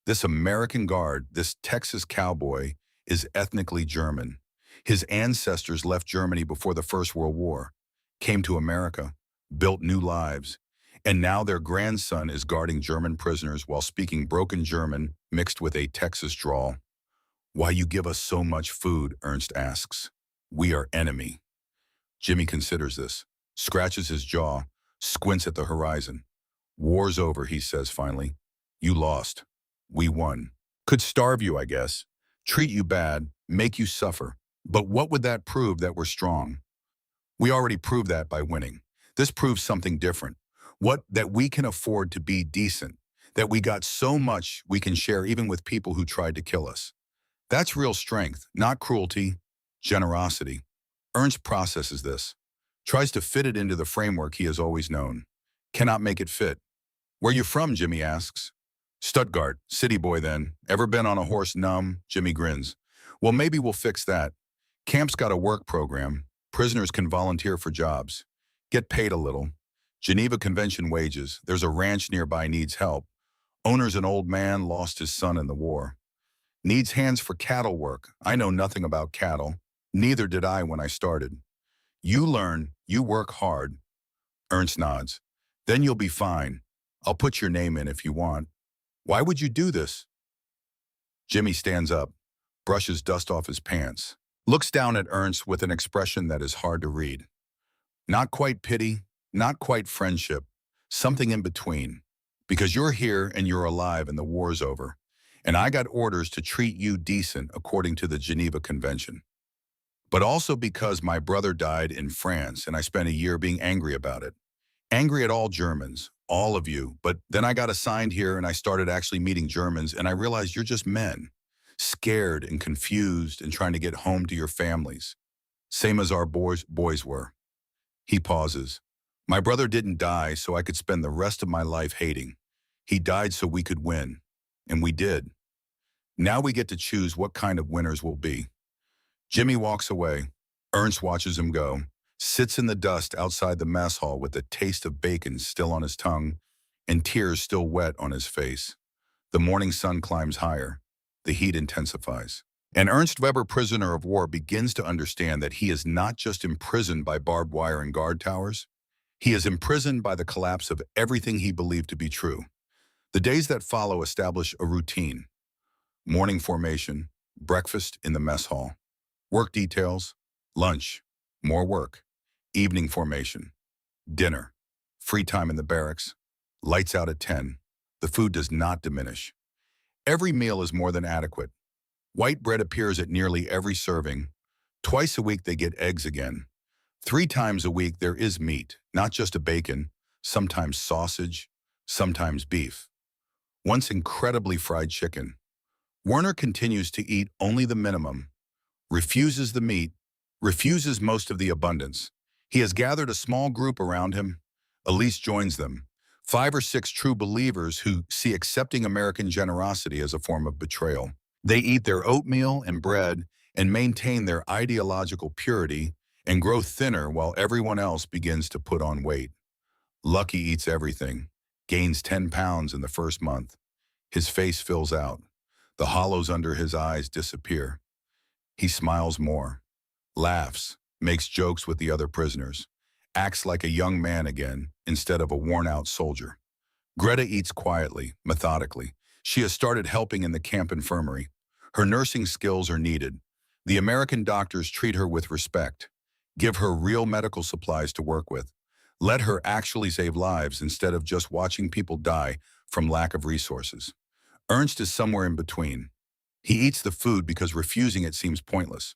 This American guard, this Texas cowboy, is ethnically German. His ancestors left Germany before the First World War, came to America, built new lives, and now their grandson is guarding German prisoners while speaking broken German mixed with a Texas drawl. Why you give us so much food, Ernst asks. We are enemy. Jimmy considers this, scratches his jaw, squints at the horizon. War's over, he says finally. You lost. We won. Could starve you, I guess. Treat you bad, make you suffer. But what would that prove that we're strong? We already proved that by winning. This proves something different. That we can afford to be decent. That we got so much we can share even with people who tried to kill us. That's real strength, not cruelty, generosity. Ernst processes this, tries to fit it into the framework he has always known. Cannot make it fit. Where you from, Jimmy asks. Stuttgart, city boy then. Ever been on a horse numb? Jimmy grins. Well, maybe we'll fix that. Camp's got a work program. Prisoners can volunteer for jobs. Get paid a little. Geneva Convention wages. There's a ranch nearby needs help. Owner's an old man, lost his son in the war. Needs hands for cattle work. I know nothing about cattle. Neither did I when I started. You learn, you work hard. Ernst nods. Then you'll be fine. I'll put your name in if you want. Why would you do this? Jimmy stands up, brushes dust off his pants, looks down at Ernst with an expression that is hard to read. Not quite pity, not quite friendship, something in between. Because you're here and you're alive and the war's over. And I got orders to treat you decent according to the Geneva Convention. But also because my brother died in France and I spent a year being angry about it. Angry at all Germans, all of you, but then I got assigned here and I started actually meeting Germans and I realized you're just men, scared and confused and trying to get home to your families. Same as our boys were. He pauses. My brother didn't die so I could spend the rest of my life hating. He died so we could win. And we did. Now we get to choose what kind of winners we'll be. Jimmy walks away. Ernst watches him go, sits in the dust outside the mess hall with the taste of bacon still on his tongue and tears still wet on his face. The morning sun climbs higher. The heat intensifies. And Ernst Weber, prisoner of war, begins to understand that he is not just imprisoned by barbed wire and guard towers. He is imprisoned by the collapse of everything he believed to be true. The days that follow establish a routine. Morning formation, breakfast in the mess hall. Work details, lunch, more work. Evening formation, dinner, free time in the barracks, lights out at 10. The food does not diminish. Every meal is more than adequate. White bread appears at nearly every serving. Twice a week they get eggs again. 3 times a week there is meat, not just a bacon, sometimes sausage, sometimes beef. Once incredibly fried chicken. Werner continues to eat only the minimum, refuses the meat, refuses most of the abundance. He has gathered a small group around him. Elise joins them, 5 or 6 true believers who see accepting American generosity as a form of betrayal. They eat their oatmeal and bread and maintain their ideological purity and grow thinner while everyone else begins to put on weight. Lucky eats everything, gains 10 pounds in the first month. His face fills out. The hollows under his eyes disappear. He smiles more, laughs, makes jokes with the other prisoners, acts like a young man again instead of a worn-out soldier. Greta eats quietly, methodically. She has started helping in the camp infirmary. Her nursing skills are needed. The American doctors treat her with respect, give her real medical supplies to work with, let her actually save lives instead of just watching people die from lack of resources. Ernst is somewhere in between. He eats the food because refusing it seems pointless.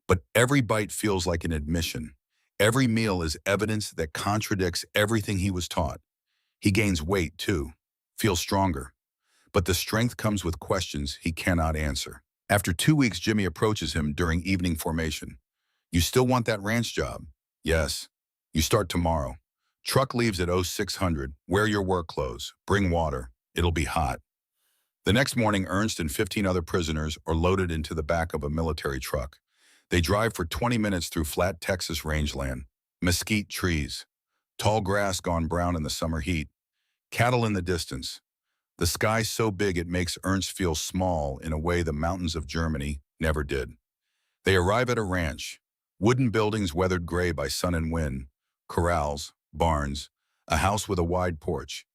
But every bite feels like an admission. Every meal is evidence that contradicts everything he was taught. He gains weight too, feels stronger. But the strength comes with questions he cannot answer. After 2 weeks, Jimmy approaches him during evening formation. You still want that ranch job? Yes. You start tomorrow. Truck leaves at 0600. Wear your work clothes. Bring water. It'll be hot. The next morning, Ernst and 15 other prisoners are loaded into the back of a military truck. They drive for 20 minutes through flat Texas rangeland, mesquite trees, tall grass gone brown in the summer heat, cattle in the distance. The sky so big it makes Ernst feel small in a way the mountains of Germany never did. They arrive at a ranch, wooden buildings weathered gray by sun and wind, corrals, barns, a house with a wide porch.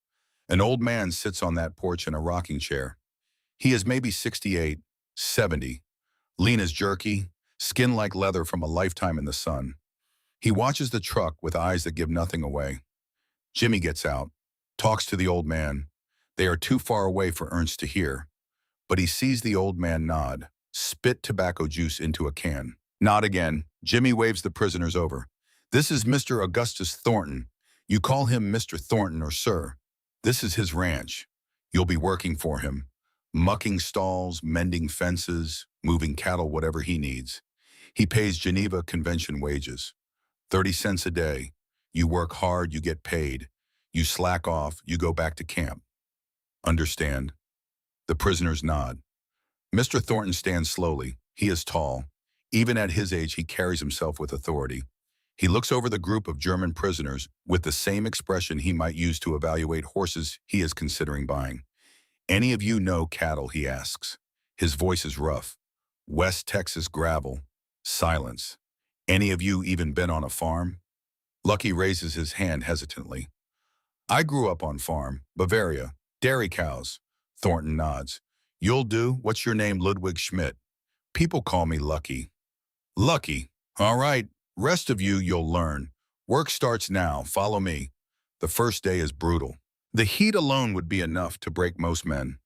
An old man sits on that porch in a rocking chair. He is maybe 68, 70, lean as jerky, skin like leather from a lifetime in the sun. He watches the truck with eyes that give nothing away. Jimmy gets out, talks to the old man. They are too far away for Ernst to hear, but he sees the old man nod, spit tobacco juice into a can. Nod again. Jimmy waves the prisoners over. This is Mr. Augustus Thornton. You call him Mr. Thornton or Sir. This is his ranch. You'll be working for him. Mucking stalls, mending fences, moving cattle, whatever he needs. He pays Geneva Convention wages. 30 cents a day. You work hard, you get paid. You slack off, you go back to camp. Understand? The prisoners nod. Mr. Thornton stands slowly. He is tall. Even at his age, he carries himself with authority. He looks over the group of German prisoners with the same expression he might use to evaluate horses he is considering buying. Any of you know cattle, he asks. His voice is rough. West Texas gravel. Silence. Any of you even been on a farm? Lucky raises his hand hesitantly. I grew up on farm, Bavaria, dairy cows. Thornton nods. You'll do. What's your name? Ludwig Schmidt. People call me Lucky. Lucky. All right. Rest of you, you'll learn. Work starts now. Follow me. The first day is brutal. The heat alone would be enough to break most men.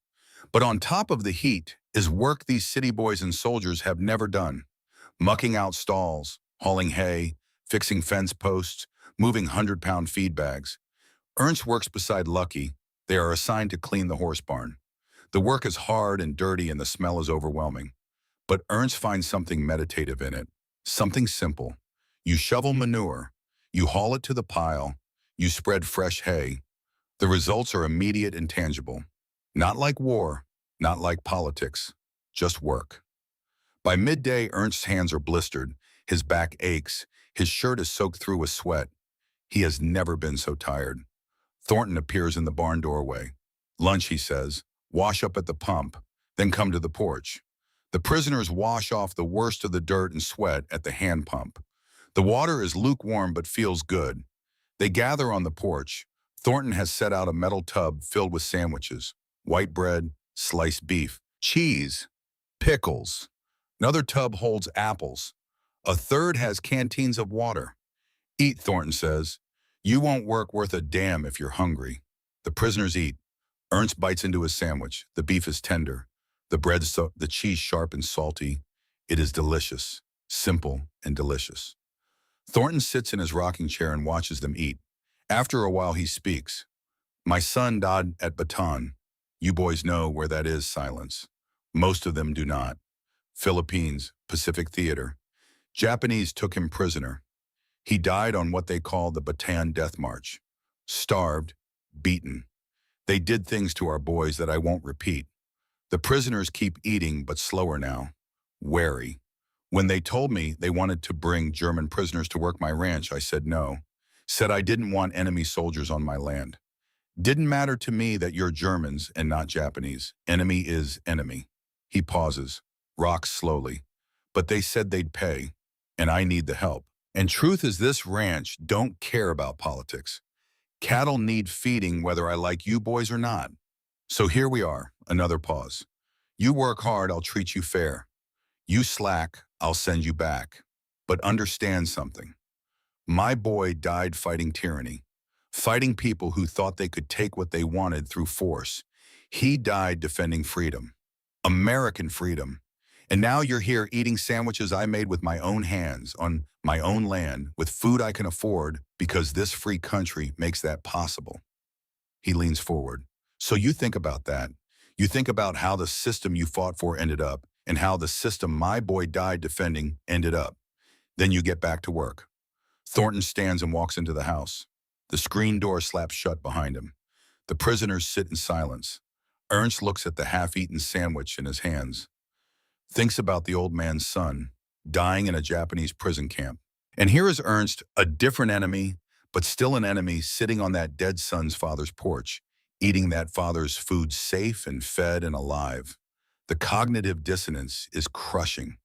But on top of the heat is work these city boys and soldiers have never done. Mucking out stalls, hauling hay, fixing fence posts, moving 100-pound feed bags. Ernst works beside Lucky. They are assigned to clean the horse barn. The work is hard and dirty and the smell is overwhelming. But Ernst finds something meditative in it, something simple. You shovel manure, you haul it to the pile, you spread fresh hay. The results are immediate and tangible. Not like war, not like politics, just work. By midday, Ernst's hands are blistered, his back aches, his shirt is soaked through with sweat. He has never been so tired. Thornton appears in the barn doorway. Lunch, he says, wash up at the pump, then come to the porch. The prisoners wash off the worst of the dirt and sweat at the hand pump. The water is lukewarm but feels good. They gather on the porch. Thornton has set out a metal tub filled with sandwiches, white bread, sliced beef, cheese, pickles. Another tub holds apples. A third has canteens of water. Eat, Thornton says. You won't work worth a damn if you're hungry. The prisoners eat. Ernst bites into his sandwich. The beef is tender. The cheese sharp and salty. It is delicious, simple and delicious. Thornton sits in his rocking chair and watches them eat. After a while, he speaks. My son died at Bataan. You boys know where that is, silence. Most of them do not. Philippines, Pacific Theater. Japanese took him prisoner. He died on what they call the Bataan Death March. Starved, beaten. They did things to our boys that I won't repeat. The prisoners keep eating, but slower now. Wary. When they told me they wanted to bring German prisoners to work my ranch, I said no. Said I didn't want enemy soldiers on my land. Didn't matter to me that you're Germans and not Japanese. Enemy is enemy. He pauses, rocks slowly. But they said they'd pay, and I need the help. And truth is this ranch don't care about politics. Cattle need feeding whether I like you boys or not. So here we are, another pause. You work hard, I'll treat you fair. You slack, I'll send you back. But understand something. My boy died fighting tyranny, fighting people who thought they could take what they wanted through force. He died defending freedom, American freedom. And now you're here eating sandwiches I made with my own hands on my own land with food I can afford because this free country makes that possible. He leans forward. So you think about that. You think about how the system you fought for ended up and how the system my boy died defending ended up. Then you get back to work. Thornton stands and walks into the house. The screen door slaps shut behind him. The prisoners sit in silence. Ernst looks at the half-eaten sandwich in his hands. Thinks about the old man's son, dying in a Japanese prison camp. And here is Ernst, a different enemy, but still an enemy, sitting on that dead son's father's porch, eating that father's food safe and fed and alive. The cognitive dissonance is crushing.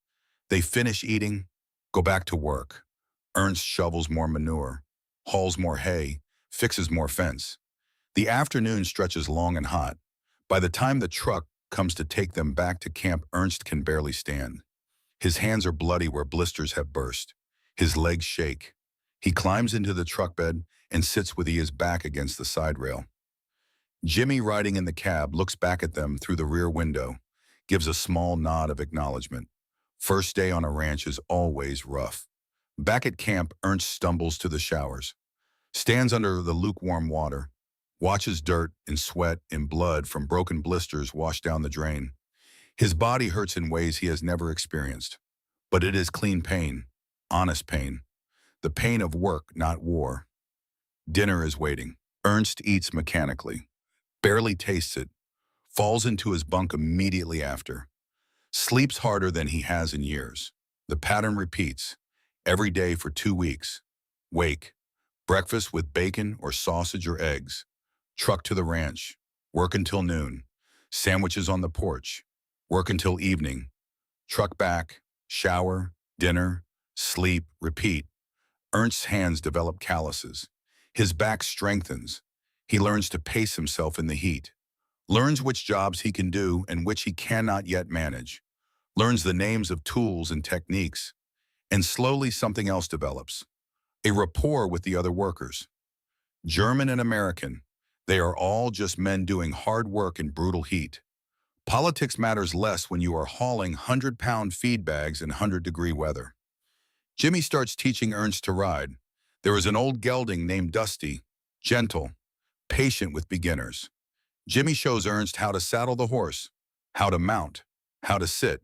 They finish eating, go back to work. Ernst shovels more manure, hauls more hay, fixes more fence. The afternoon stretches long and hot. By the time the truck comes to take them back to camp, Ernst can barely stand. His hands are bloody where blisters have burst. His legs shake. He climbs into the truck bed and sits with his back against the side rail. Jimmy, riding in the cab, looks back at them through the rear window, gives a small nod of acknowledgement. First day on a ranch is always rough. Back at camp, Ernst stumbles to the showers, stands under the lukewarm water, watches dirt and sweat and blood from broken blisters wash down the drain. His body hurts in ways he has never experienced. But it is clean pain, honest pain, the pain of work, not war. Dinner is waiting. Ernst eats mechanically, barely tastes it, falls into his bunk immediately after, sleeps harder than he has in years. The pattern repeats, every day for 2 weeks. Wake, breakfast with bacon or sausage or eggs. Truck to the ranch, work until noon. Sandwiches on the porch, work until evening. Truck back, shower, dinner, sleep, repeat. Ernst's hands develop calluses. His back strengthens. He learns to pace himself in the heat. Learns which jobs he can do and which he cannot yet manage. Learns the names of tools and techniques. And slowly something else develops. A rapport with the other workers. German and American, they are all just men doing hard work in brutal heat. Politics matters less when you are hauling 100-pound feed bags in 100-degree weather. Jimmy starts teaching Ernst to ride. There is an old gelding named Dusty, gentle, patient with beginners. Jimmy shows Ernst how to saddle the horse, how to mount, how to sit,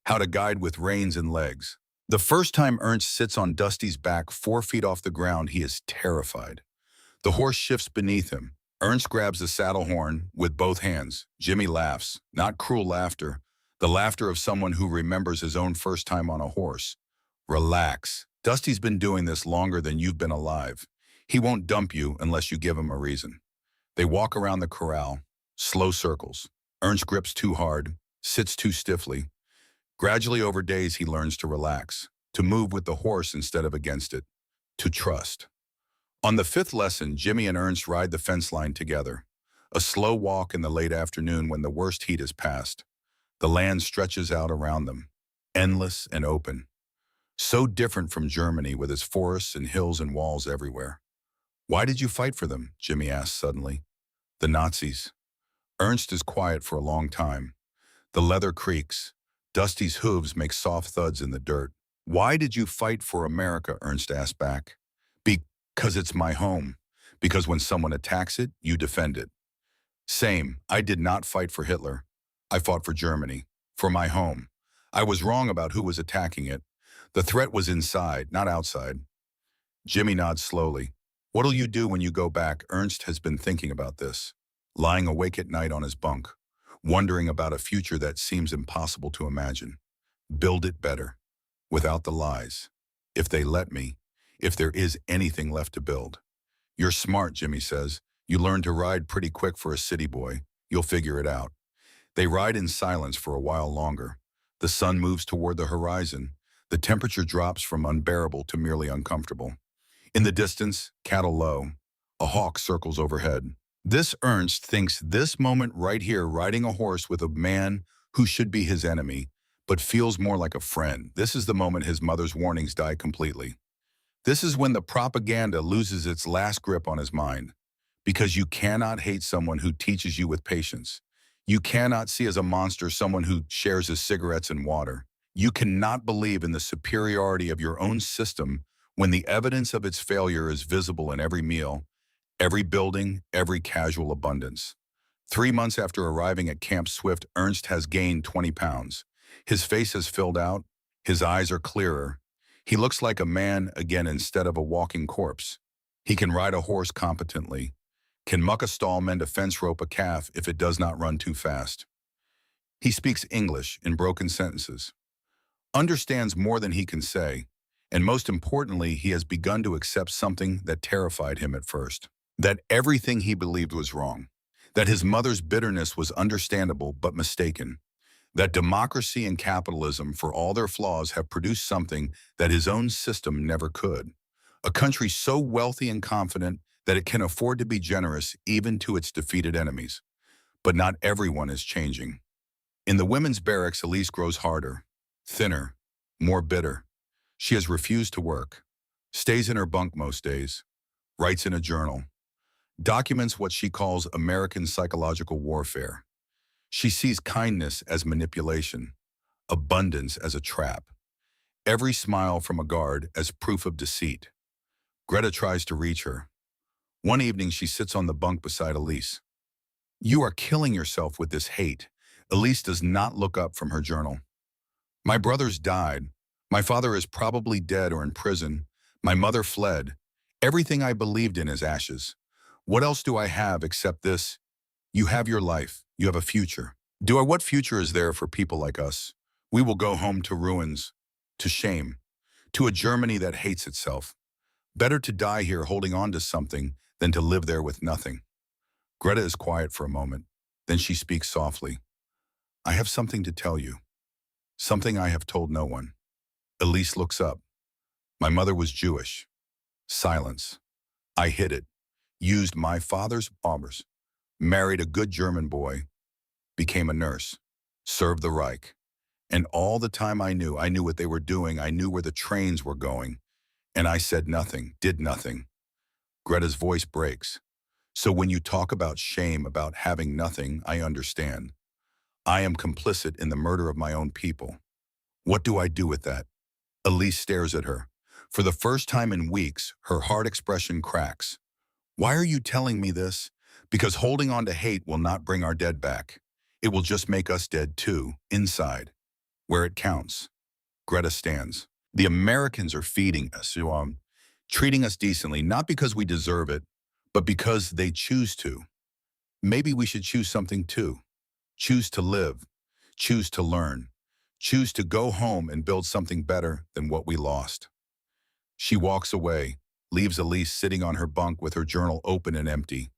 how to guide with reins and legs. The first time Ernst sits on Dusty's back 4 feet off the ground, he is terrified. The horse shifts beneath him. Ernst grabs the saddle horn with both hands. Jimmy laughs, not cruel laughter, the laughter of someone who remembers his own first time on a horse. Relax. Dusty's been doing this longer than you've been alive. He won't dump you unless you give him a reason. They walk around the corral, slow circles. Ernst grips too hard, sits too stiffly. Gradually over days he learns to relax, to move with the horse instead of against it, to trust. On the 5th lesson, Jimmy and Ernst ride the fence line together. A slow walk in the late afternoon when the worst heat is past. The land stretches out around them, endless and open. So different from Germany with its forests and hills and walls everywhere. Why did you fight for them? Jimmy asked suddenly. The Nazis. Ernst is quiet for a long time. The leather creaks. Dusty's hooves make soft thuds in the dirt. Why did you fight for America? Ernst asked back. Because it's my home. Because when someone attacks it, you defend it. Same. I did not fight for Hitler. I fought for Germany. For my home. I was wrong about who was attacking it. The threat was inside, not outside. Jimmy nods slowly. What'll you do when you go back? Ernst has been thinking about this, lying awake at night on his bunk, wondering about a future that seems impossible to imagine. Build it better, without the lies. If they let me, if there is anything left to build. You're smart, Jimmy says. You learned to ride pretty quick for a city boy. You'll figure it out. They ride in silence for a while longer. The sun moves toward the horizon. The temperature drops from unbearable to merely uncomfortable. In the distance, cattle low. A hawk circles overhead. This Ernst thinks this moment right here, riding a horse with a man who should be his enemy, but feels more like a friend. This is the moment his mother's warnings die completely. This is when the propaganda loses its last grip on his mind. Because you cannot hate someone who teaches you with patience. You cannot see as a monster someone who shares his cigarettes and water. You cannot believe in the superiority of your own system when the evidence of its failure is visible in every meal, every building, every casual abundance. 3 months after arriving at Camp Swift, Ernst has gained 20 pounds. His face has filled out. His eyes are clearer. He looks like a man again instead of a walking corpse. He can ride a horse competently, can muck a stall, mend a fence, rope a calf if it does not run too fast. He speaks English in broken sentences, understands more than he can say, and most importantly, he has begun to accept something that terrified him at first. That everything he believed was wrong. That his mother's bitterness was understandable but mistaken. That democracy and capitalism, for all their flaws, have produced something that his own system never could. A country so wealthy and confident that it can afford to be generous even to its defeated enemies. But not everyone is changing. In the women's barracks, Elise grows harder, thinner, more bitter. She has refused to work, stays in her bunk most days, writes in a journal, documents what she calls American psychological warfare. She sees kindness as manipulation, abundance as a trap, every smile from a guard as proof of deceit. Greta tries to reach her. One evening, she sits on the bunk beside Elise. "You are killing yourself with this hate." Elise does not look up from her journal. "My brothers died. My father is probably dead or in prison. My mother fled. Everything I believed in is ashes. What else do I have except this? You have your life. You have a future. What future is there for people like us? We will go home to ruins, to shame, to a Germany that hates itself. Better to die here holding on to something than to live there with nothing." Greta is quiet for a moment. Then she speaks softly. "I have something to tell you. Something I have told no one." Elise looks up. "My mother was Jewish." Silence. "I hid it. Used my father's bombers. Married a good German boy. Became a nurse. Served the Reich. And all the time I knew what they were doing. I knew where the trains were going. And I said nothing, did nothing." Greta's voice breaks. "So when you talk about shame, about having nothing, I understand. I am complicit in the murder of my own people. What do I do with that?" Elise stares at her. For the first time in weeks, her hard expression cracks. "Why are you telling me this? Because holding on to hate will not bring our dead back. It will just make us dead too, inside, where it counts." Greta stands. "The Americans are feeding us, treating us decently, not because we deserve it, but because they choose to. Maybe we should choose something too. Choose to live, choose to learn, choose to go home and build something better than what we lost." She walks away, leaves Elise sitting on her bunk with her journal open and empty.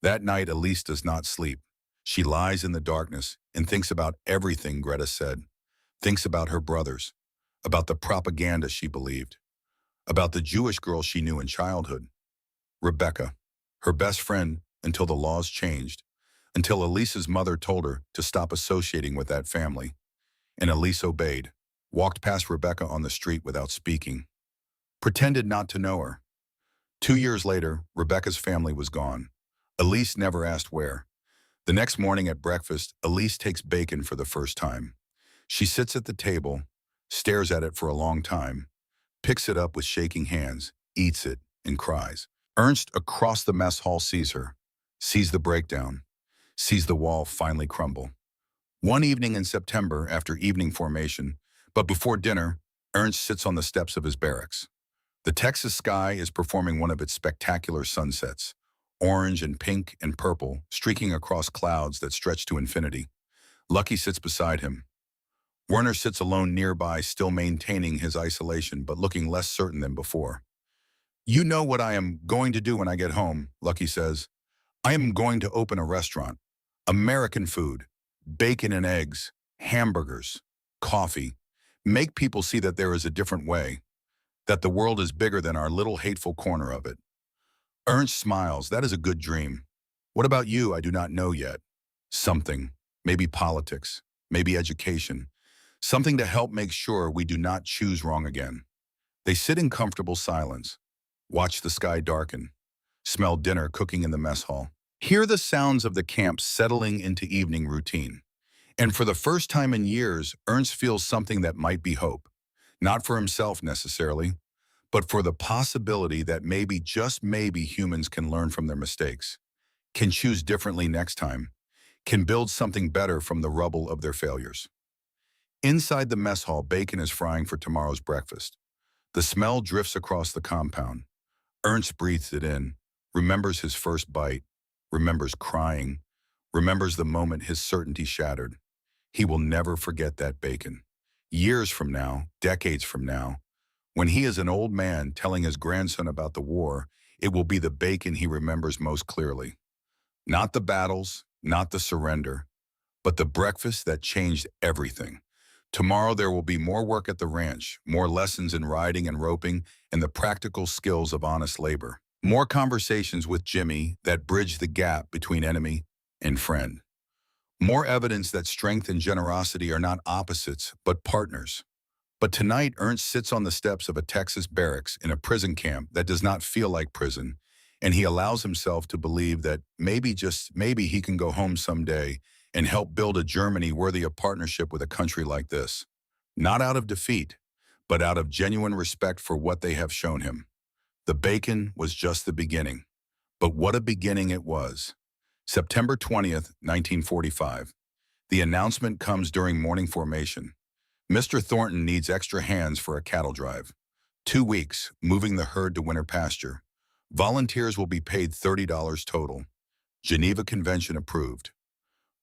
That night, Elise does not sleep. She lies in the darkness and thinks about everything Greta said, thinks about her brothers, about the propaganda she believed, about the Jewish girl she knew in childhood, Rebecca, her best friend until the laws changed, until Elise's mother told her to stop associating with that family. And Elise obeyed, walked past Rebecca on the street without speaking, pretended not to know her. 2 years later, Rebecca's family was gone. Elise never asked where. The next morning at breakfast, Elise takes bacon for the first time. She sits at the table, stares at it for a long time, picks it up with shaking hands, eats it, and cries. Ernst across the mess hall sees her, sees the breakdown, sees the wall finally crumble. One evening in September, after evening formation, but before dinner, Ernst sits on the steps of his barracks. The Texas sky is performing one of its spectacular sunsets, orange and pink and purple, streaking across clouds that stretch to infinity. Lucky sits beside him. Werner sits alone nearby, still maintaining his isolation, but looking less certain than before. "You know what I am going to do when I get home," Lucky says. "I am going to open a restaurant. American food, bacon and eggs, hamburgers, coffee. Make people see that there is a different way, that the world is bigger than our little hateful corner of it." Ernst smiles. "That is a good dream. What about you? I do not know yet." "Something. Maybe politics. Maybe education. Something to help make sure we do not choose wrong again." They sit in comfortable silence, watch the sky darken, smell dinner cooking in the mess hall, hear the sounds of the camp settling into evening routine. And for the first time in years, Ernst feels something that might be hope. Not for himself necessarily, but for the possibility that maybe, just maybe, humans can learn from their mistakes, can choose differently next time, can build something better from the rubble of their failures. Inside the mess hall, bacon is frying for tomorrow's breakfast. The smell drifts across the compound. Ernst breathes it in, remembers his first bite, remembers crying, remembers the moment his certainty shattered. He will never forget that bacon. Years from now, decades from now, when he is an old man telling his grandson about the war, it will be the bacon he remembers most clearly. Not the battles, not the surrender, but the breakfast that changed everything. Tomorrow there will be more work at the ranch, more lessons in riding and roping, and the practical skills of honest labor. More conversations with Jimmy that bridge the gap between enemy and friend. More evidence that strength and generosity are not opposites, but partners. But tonight, Ernst sits on the steps of a Texas barracks in a prison camp that does not feel like prison, and he allows himself to believe that maybe, just maybe, he can go home someday and help build a Germany worthy of partnership with a country like this. Not out of defeat, but out of genuine respect for what they have shown him. The bacon was just the beginning. But what a beginning it was. September 20th, 1945. The announcement comes during morning formation. Mr. Thornton needs extra hands for a cattle drive. 2 weeks, moving the herd to winter pasture. Volunteers will be paid $30 total. Geneva Convention approved.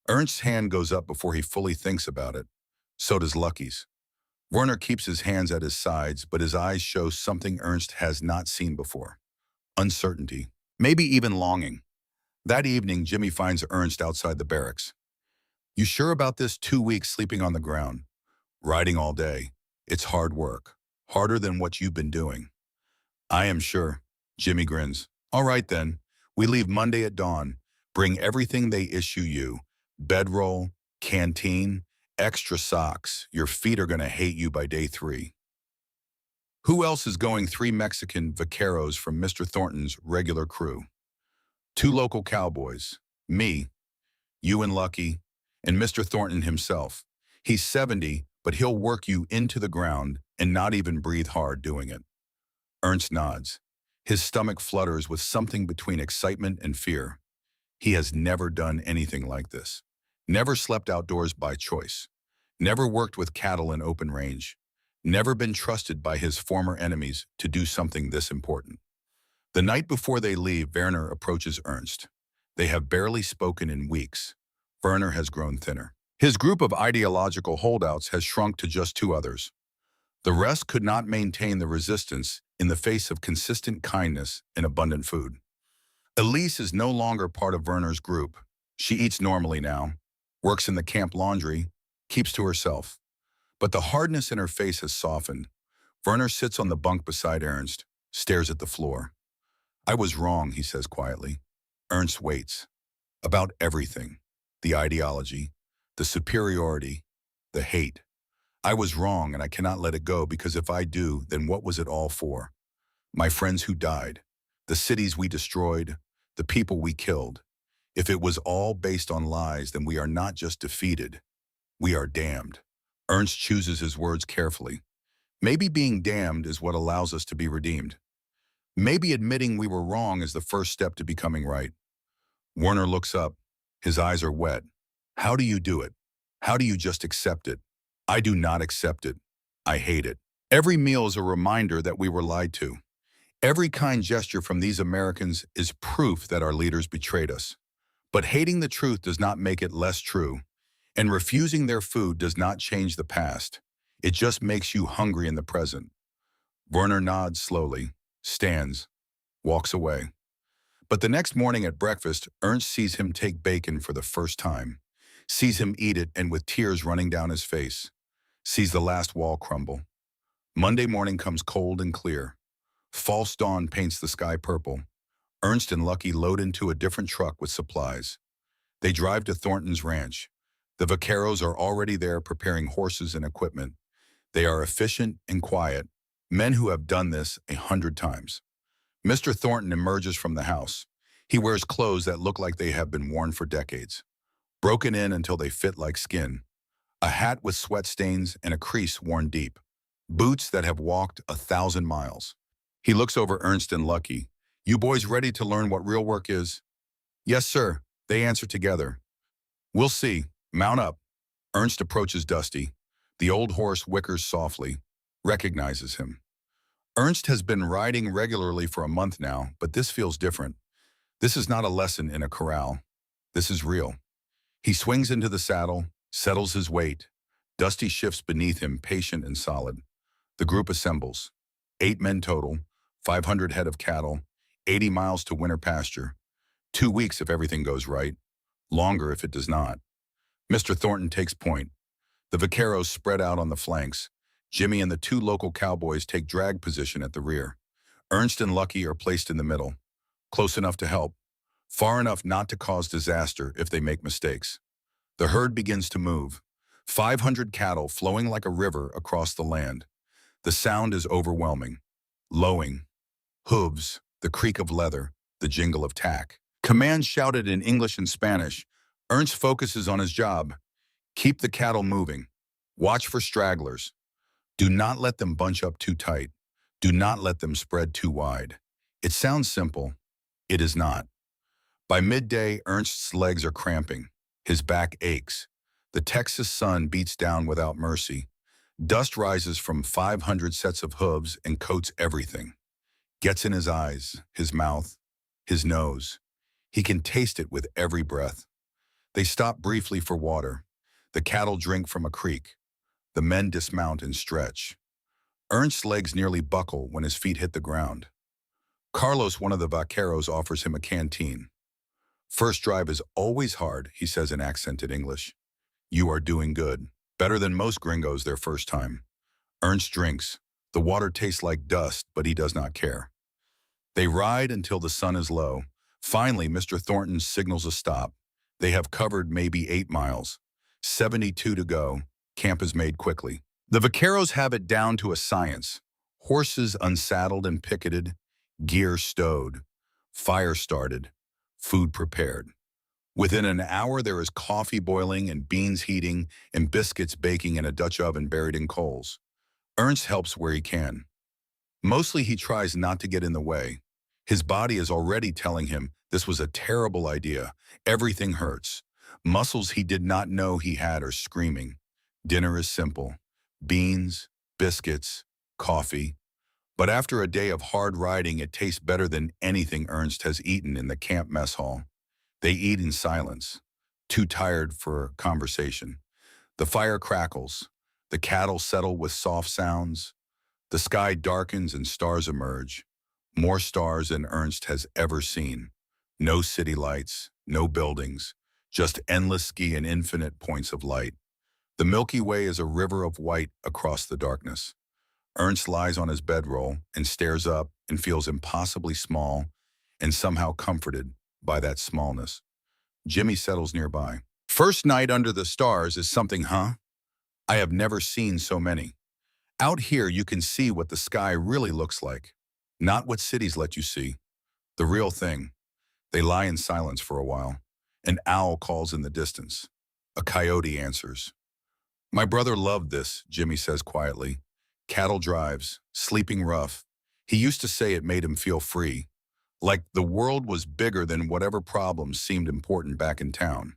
Ernst's hand goes up before he fully thinks about it. So does Lucky's. Werner keeps his hands at his sides, but his eyes show something Ernst has not seen before. Uncertainty. Maybe even longing. That evening, Jimmy finds Ernst outside the barracks. You sure about this 2 weeks sleeping on the ground? Riding all day. It's hard work. Harder than what you've been doing. I am sure. Jimmy grins. All right then. We leave Monday at dawn. Bring everything they issue you. Bedroll, canteen, extra socks. Your feet are going to hate you by day 3. Who else is going? 3 Mexican vaqueros from Mr. Thornton's regular crew. 2 local cowboys. Me, you and Lucky, and Mr. Thornton himself. He's 70, but he'll work you into the ground and not even breathe hard doing it. Ernst nods. His stomach flutters with something between excitement and fear. He has never done anything like this. Never slept outdoors by choice. Never worked with cattle in open range. Never been trusted by his former enemies to do something this important. The night before they leave, Werner approaches Ernst. They have barely spoken in weeks. Werner has grown thinner. His group of ideological holdouts has shrunk to just 2 others. The rest could not maintain the resistance in the face of consistent kindness and abundant food. Elise is no longer part of Werner's group. She eats normally now, works in the camp laundry, keeps to herself. But the hardness in her face has softened. Werner sits on the bunk beside Ernst, stares at the floor. I was wrong, he says quietly. Ernst waits. About everything. The ideology, the superiority, the hate. I was wrong and I cannot let it go, because if I do, then what was it all for? My friends who died, the cities we destroyed, the people we killed. If it was all based on lies, then we are not just defeated, we are damned. Ernst chooses his words carefully. Maybe being damned is what allows us to be redeemed. Maybe admitting we were wrong is the first step to becoming right. Werner looks up. His eyes are wet. How do you do it? How do you just accept it? I do not accept it. I hate it. Every meal is a reminder that we were lied to. Every kind gesture from these Americans is proof that our leaders betrayed us. But hating the truth does not make it less true. And refusing their food does not change the past. It just makes you hungry in the present. Werner nods slowly, stands, walks away. But the next morning at breakfast, Ernst sees him take bacon for the first time. Sees him eat it, and with tears running down his face. Sees the last wall crumble. Monday morning comes cold and clear. False dawn paints the sky purple. Ernst and Lucky load into a different truck with supplies. They drive to Thornton's ranch. The vaqueros are already there preparing horses and equipment. They are efficient and quiet, men who have done this 100 times. Mr. Thornton emerges from the house. He wears clothes that look like they have been worn for decades. Broken in until they fit like skin. A hat with sweat stains and a crease worn deep. Boots that have walked 1,000 miles. He looks over Ernst and Lucky. You boys ready to learn what real work is? Yes, sir, they answer together. We'll see. Mount up. Ernst approaches Dusty. The old horse whickers softly, recognizes him. Ernst has been riding regularly for a month now, but this feels different. This is not a lesson in a corral. This is real. He swings into the saddle, settles his weight. Dusty shifts beneath him, patient and solid. The group assembles. 8 men total, 500 head of cattle, 80 miles to winter pasture. 2 weeks if everything goes right, longer if it does not. Mr. Thornton takes point. The vaqueros spread out on the flanks. Jimmy and the two local cowboys take drag position at the rear. Ernst and Lucky are placed in the middle, close enough to help, far enough not to cause disaster if they make mistakes. The herd begins to move, 500 cattle flowing like a river across the land. The sound is overwhelming. Lowing, hooves, the creak of leather, the jingle of tack. Commands shouted in English and Spanish. Ernst focuses on his job. Keep the cattle moving. Watch for stragglers. Do not let them bunch up too tight. Do not let them spread too wide. It sounds simple. It is not. By midday, Ernst's legs are cramping. His back aches. The Texas sun beats down without mercy. Dust rises from 500 sets of hooves and coats everything. Gets in his eyes, his mouth, his nose. He can taste it with every breath. They stop briefly for water. The cattle drink from a creek. The men dismount and stretch. Ernst's legs nearly buckle when his feet hit the ground. Carlos, one of the vaqueros, offers him a canteen. First drive is always hard, he says in accented English. You are doing good. Better than most gringos their first time. Ernst drinks. The water tastes like dust, but he does not care. They ride until the sun is low. Finally, Mr. Thornton signals a stop. They have covered maybe 8 miles. 72 to go. Camp is made quickly. The vaqueros have it down to a science. Horses unsaddled and picketed, gear stowed, fire started, food prepared. Within an hour, there is coffee boiling and beans heating and biscuits baking in a Dutch oven buried in coals. Ernst helps where he can. Mostly he tries not to get in the way. His body is already telling him this was a terrible idea. Everything hurts. Muscles he did not know he had are screaming. Dinner is simple. Beans, biscuits, coffee. But after a day of hard riding, it tastes better than anything Ernst has eaten in the camp mess hall. They eat in silence, too tired for conversation. The fire crackles. The cattle settle with soft sounds. The sky darkens and stars emerge. More stars than Ernst has ever seen. No city lights, no buildings, just endless ski and infinite points of light. The Milky Way is a river of white across the darkness. Ernst lies on his bedroll and stares up and feels impossibly small and somehow comforted by that smallness. Jimmy settles nearby. First night under the stars is something, huh? I have never seen so many. Out here you can see what the sky really looks like. Not what cities let you see. The real thing. They lie in silence for a while. An owl calls in the distance. A coyote answers. My brother loved this, Jimmy says quietly. Cattle drives, sleeping rough. He used to say it made him feel free, like the world was bigger than whatever problems seemed important back in town.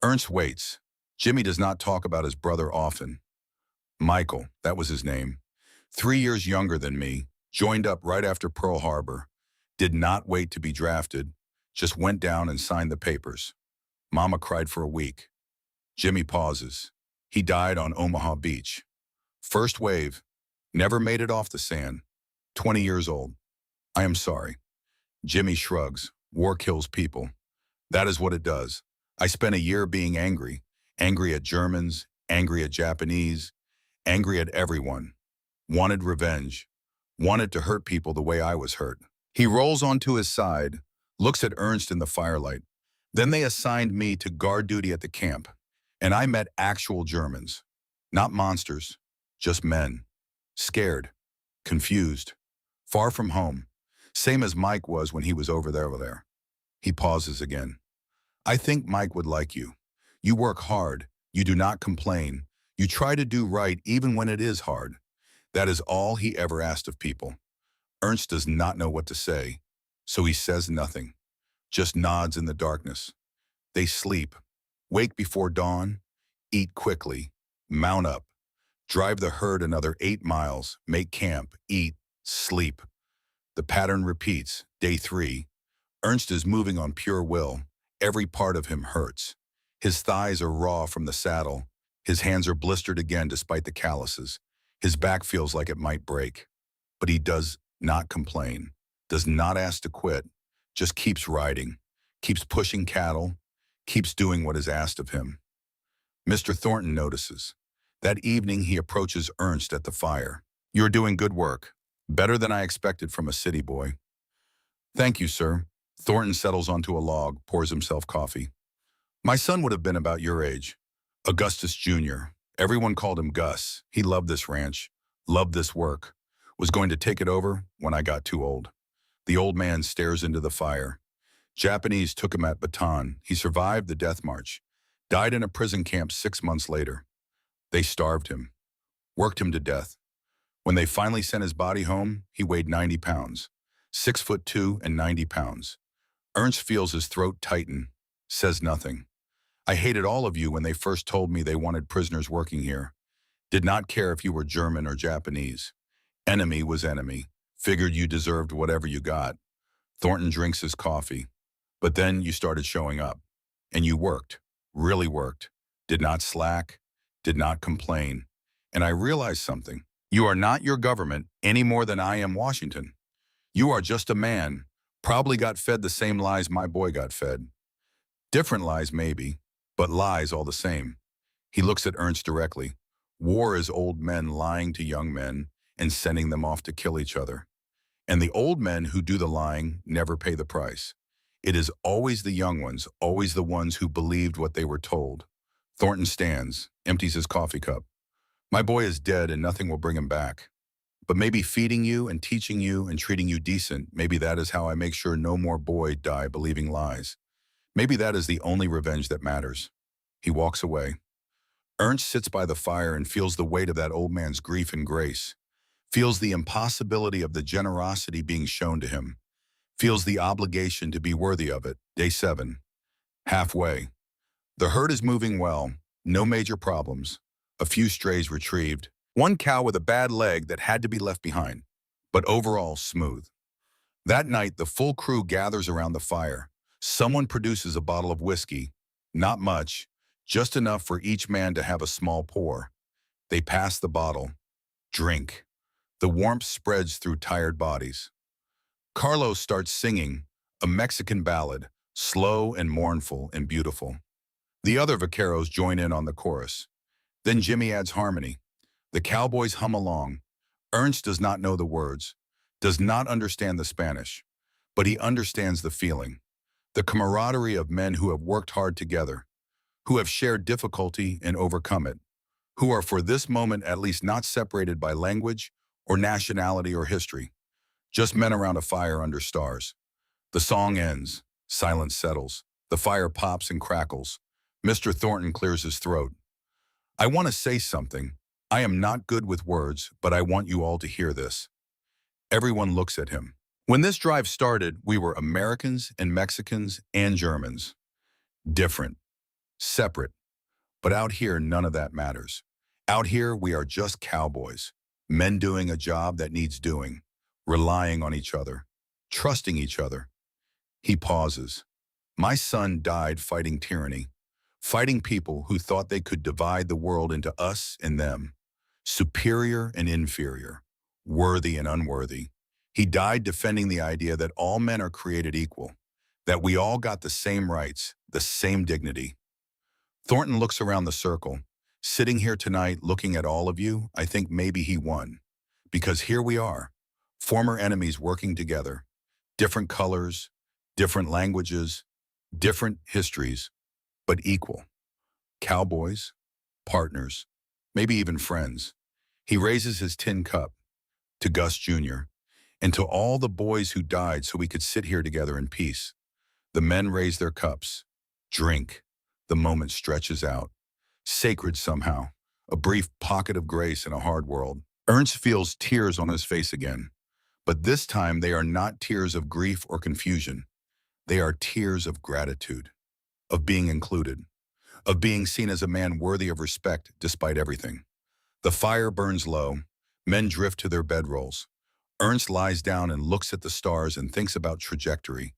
Ernst waits. Jimmy does not talk about his brother often. Michael, that was his name. 3 years younger than me, joined up right after Pearl Harbor. Did not wait to be drafted, just went down and signed the papers. Mama cried for a week. Jimmy pauses. He died on Omaha Beach. First wave. Never made it off the sand. 20 years old. I am sorry. Jimmy shrugs. War kills people. That is what it does. I spent a year being angry. Angry at Germans, angry at Japanese, angry at everyone. Wanted revenge. Wanted to hurt people the way I was hurt. He rolls onto his side, looks at Ernst in the firelight. Then they assigned me to guard duty at the camp. And I met actual Germans. Not monsters, just men. Scared, confused, far from home. Same as Mike was when he was over there. He pauses again. I think Mike would like you. You work hard. You do not complain. You try to do right even when it is hard. That is all he ever asked of people. Ernst does not know what to say, so he says nothing, just nods in the darkness. They sleep, wake before dawn, eat quickly, mount up, drive the herd another 8 miles, make camp, eat, sleep. The pattern repeats. Day 3. Ernst is moving on pure will. Every part of him hurts. His thighs are raw from the saddle. His hands are blistered again despite the calluses. His back feels like it might break. But he does not complain, does not ask to quit, just keeps riding, keeps pushing cattle, keeps doing what is asked of him. Mr. Thornton notices. That evening, he approaches Ernst at the fire. "You're doing good work. Better than I expected from a city boy." "Thank you, sir." Thornton settles onto a log, pours himself coffee. "My son would have been about your age. Augustus Jr. Everyone called him Gus. He loved this ranch, loved this work. Was going to take it over when I got too old." The old man stares into the fire. "Japanese took him at Bataan. He survived the death march. Died in a prison camp 6 months later. They starved him. Worked him to death. When they finally sent his body home, he weighed 90 pounds. 6'2" and 90 pounds. Ernst feels his throat tighten. Says nothing. "I hated all of you when they first told me they wanted prisoners working here. Did not care if you were German or Japanese. Enemy was enemy. Figured you deserved whatever you got." Thornton drinks his coffee. "But then you started showing up. And you worked. Really worked. Did not slack. Did not complain. And I realized something. You are not your government any more than I am Washington. You are just a man. Probably got fed the same lies my boy got fed. Different lies maybe, but lies all the same." He looks at Ernst directly. "War is old men lying to young men and sending them off to kill each other. And the old men who do the lying never pay the price. It is always the young ones, always the ones who believed what they were told." Thornton stands, empties his coffee cup. "My boy is dead and nothing will bring him back. But maybe feeding you and teaching you and treating you decent, maybe that is how I make sure no more boy die believing lies. Maybe that is the only revenge that matters." He walks away. Ernst sits by the fire and feels the weight of that old man's grief and grace. Feels the impossibility of the generosity being shown to him. Feels the obligation to be worthy of it. Day 7. Halfway. The herd is moving well. No major problems. A few strays retrieved. One cow with a bad leg that had to be left behind. But overall, smooth. That night, the full crew gathers around the fire. Someone produces a bottle of whiskey. Not much. Just enough for each man to have a small pour. They pass the bottle. Drink. The warmth spreads through tired bodies. Carlos starts singing, a Mexican ballad, slow and mournful and beautiful. The other vaqueros join in on the chorus. Then Jimmy adds harmony. The cowboys hum along. Ernst does not know the words, does not understand the Spanish, but he understands the feeling. The camaraderie of men who have worked hard together, who have shared difficulty and overcome it, who are for this moment at least not separated by language or nationality or history, just men around a fire under stars. The song ends. Silence settles. The fire pops and crackles. Mr. Thornton clears his throat. "I want to say something. I am not good with words, but I want you all to hear this." Everyone looks at him. "When this drive started, we were Americans and Mexicans and Germans. Different. Separate. But out here, none of that matters. Out here, we are just cowboys. Men doing a job that needs doing. Relying on each other. Trusting each other." He pauses. "My son died fighting tyranny. Fighting people who thought they could divide the world into us and them. Superior and inferior. Worthy and unworthy. He died defending the idea that all men are created equal. That we all got the same rights, the same dignity." Thornton looks around the circle. Sitting here tonight looking at all of you, I think maybe he won. Because here we are. Former enemies working together. Different colors, different languages, different histories, but equal. Cowboys, partners, maybe even friends. He raises his tin cup to Gus Jr. and to all the boys who died so we could sit here together in peace. The men raise their cups. Drink. The moment stretches out. Sacred somehow. A brief pocket of grace in a hard world. Ernst feels tears on his face again. But this time they are not tears of grief or confusion. They are tears of gratitude. Of being included. Of being seen as a man worthy of respect despite everything. The fire burns low. Men drift to their bedrolls. Ernst lies down and looks at the stars and thinks about trajectory.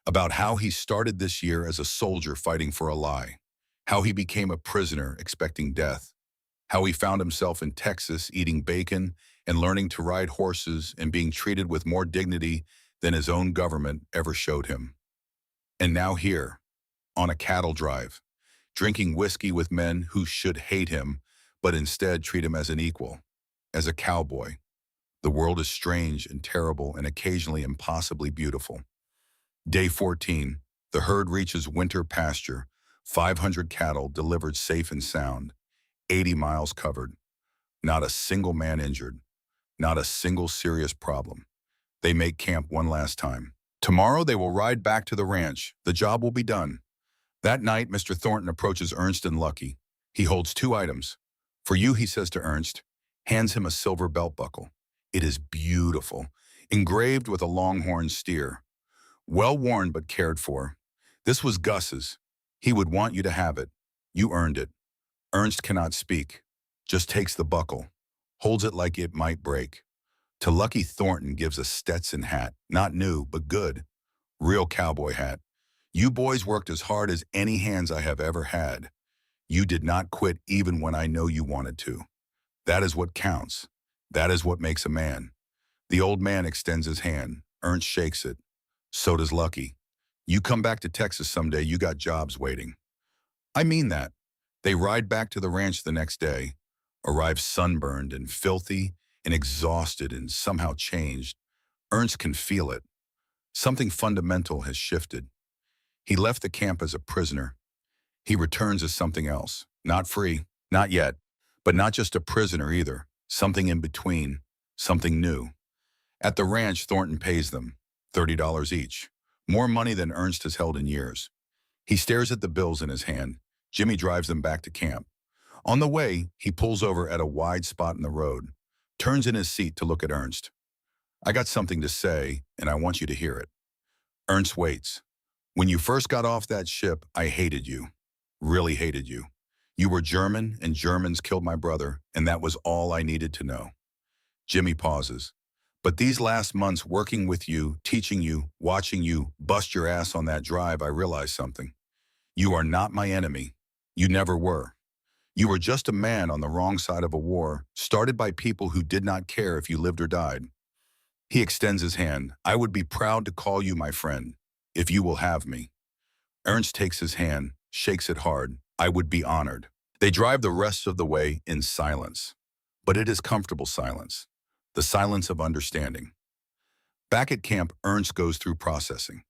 About how he started this year as a soldier fighting for a lie. How he became a prisoner expecting death. How he found himself in Texas eating bacon and learning to ride horses and being treated with more dignity than his own government ever showed him. And now here, on a cattle drive, drinking whiskey with men who should hate him, but instead treat him as an equal, as a cowboy. The world is strange and terrible and occasionally impossibly beautiful. Day 14, the herd reaches winter pasture, 500 cattle delivered safe and sound, 80 miles covered. Not a single man injured, not a single serious problem. They make camp one last time. Tomorrow they will ride back to the ranch. The job will be done. That night, Mr. Thornton approaches Ernst and Lucky. He holds two items. For you, he says to Ernst, hands him a silver belt buckle. It is beautiful, engraved with a longhorn steer. Well worn but cared for. This was Gus's. He would want you to have it. You earned it. Ernst cannot speak, just takes the buckle, holds it like it might break. To Lucky, Thornton gives a Stetson hat, not new, but good. Real cowboy hat. You boys worked as hard as any hands I have ever had. You did not quit even when I know you wanted to. That is what counts. That is what makes a man. The old man extends his hand. Ernst shakes it. So does Lucky. You come back to Texas someday, you got jobs waiting. I mean that. They ride back to the ranch the next day, arrive sunburned and filthy and exhausted and somehow changed. Ernst can feel it. Something fundamental has shifted. He left the camp as a prisoner. He returns as something else. Not free, not yet, but not just a prisoner either. Something in between, something new. At the ranch, Thornton pays them, $30 each. More money than Ernst has held in years. He stares at the bills in his hand. Jimmy drives them back to camp. On the way, he pulls over at a wide spot in the road, turns in his seat to look at Ernst. I got something to say, and I want you to hear it. Ernst waits. When you first got off that ship, I hated you. Really hated you. You were German, and Germans killed my brother, and that was all I needed to know. Jimmy pauses. But these last months working with you, teaching you, watching you bust your ass on that drive, I realized something. You are not my enemy. You never were. You were just a man on the wrong side of a war, started by people who did not care if you lived or died. He extends his hand. I would be proud to call you my friend, if you will have me. Ernst takes his hand, shakes it hard. I would be honored. They drive the rest of the way in silence. But it is comfortable silence. The silence of understanding. Back at camp, Ernst goes through processing,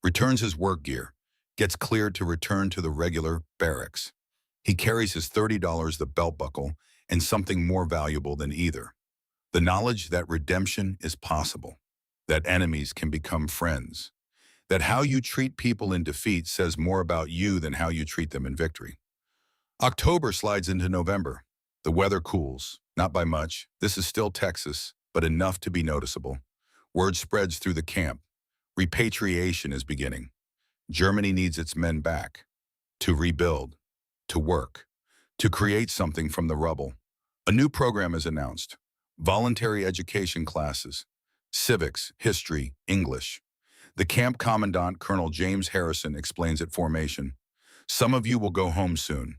returns his work gear, gets cleared to return to the regular barracks. He carries his $30, the belt buckle, and something more valuable than either. The knowledge that redemption is possible, that enemies can become friends, that how you treat people in defeat says more about you than how you treat them in victory. October slides into November. The weather cools, not by much. This is still Texas, but enough to be noticeable. Word spreads through the camp. Repatriation is beginning. Germany needs its men back. To rebuild. To work. To create something from the rubble. A new program is announced. Voluntary education classes. Civics, history, English. The camp commandant, Colonel James Harrison, explains at formation. Some of you will go home soon.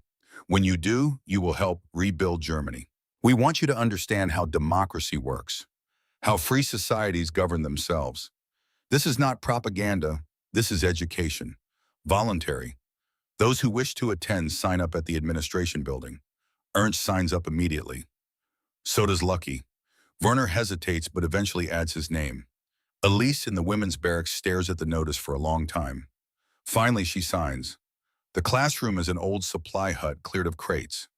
When you do, you will help rebuild Germany. We want you to understand how democracy works, how free societies govern themselves. This is not propaganda, this is education. Voluntary. Those who wish to attend sign up at the administration building. Ernst signs up immediately. So does Lucky. Werner hesitates but eventually adds his name. Elise in the women's barracks stares at the notice for a long time. Finally, she signs. The classroom is an old supply hut cleared of crates.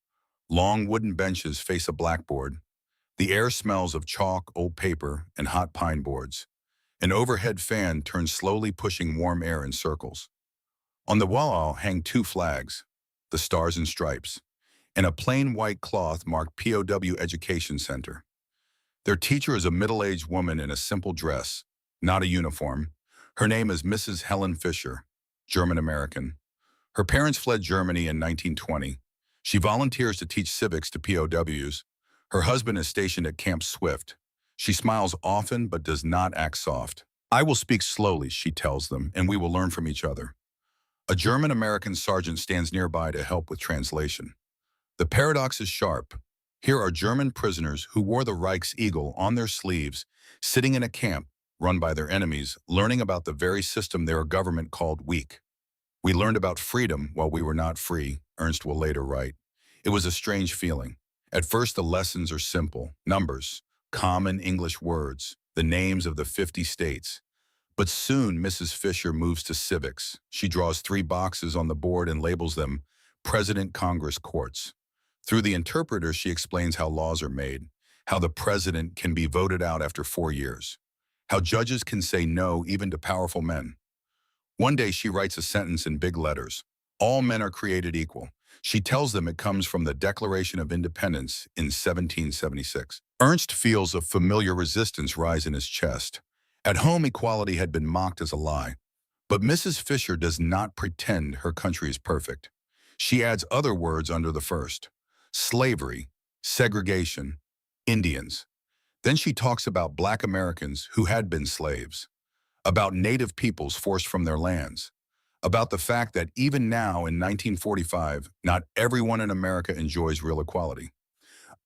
Long wooden benches face a blackboard. The air smells of chalk, old paper, and hot pine boards. An overhead fan turns slowly, pushing warm air in circles. On the wall hang two flags, the Stars and Stripes, and a plain white cloth marked POW Education Center. Their teacher is a middle-aged woman in a simple dress, not a uniform. Her name is Mrs. Helen Fisher, German-American. Her parents fled Germany in 1920. She volunteers to teach civics to POWs. Her husband is stationed at Camp Swift. She smiles often but does not act soft. I will speak slowly, she tells them, and we will learn from each other. A German-American sergeant stands nearby to help with translation. The paradox is sharp. Here are German prisoners who wore the Reich's eagle on their sleeves, sitting in a camp run by their enemies, learning about the very system their government called weak. We learned about freedom while we were not free, Ernst will later write. It was a strange feeling. At first, the lessons are simple: numbers, common English words, the names of the 50 states. But soon, Mrs. Fisher moves to civics. She draws 3 boxes on the board and labels them President, Congress, Courts. Through the interpreter, she explains how laws are made, how the president can be voted out after 4 years, how judges can say no even to powerful men. One day she writes a sentence in big letters: all men are created equal. She tells them it comes from the Declaration of Independence in 1776. Ernst feels a familiar resistance rise in his chest. At home, equality had been mocked as a lie. But Mrs. Fisher does not pretend her country is perfect. She adds other words under the first: slavery, segregation, Indians. Then she talks about Black Americans who had been slaves, about Native peoples forced from their lands, about the fact that even now in 1945, not everyone in America enjoys real equality.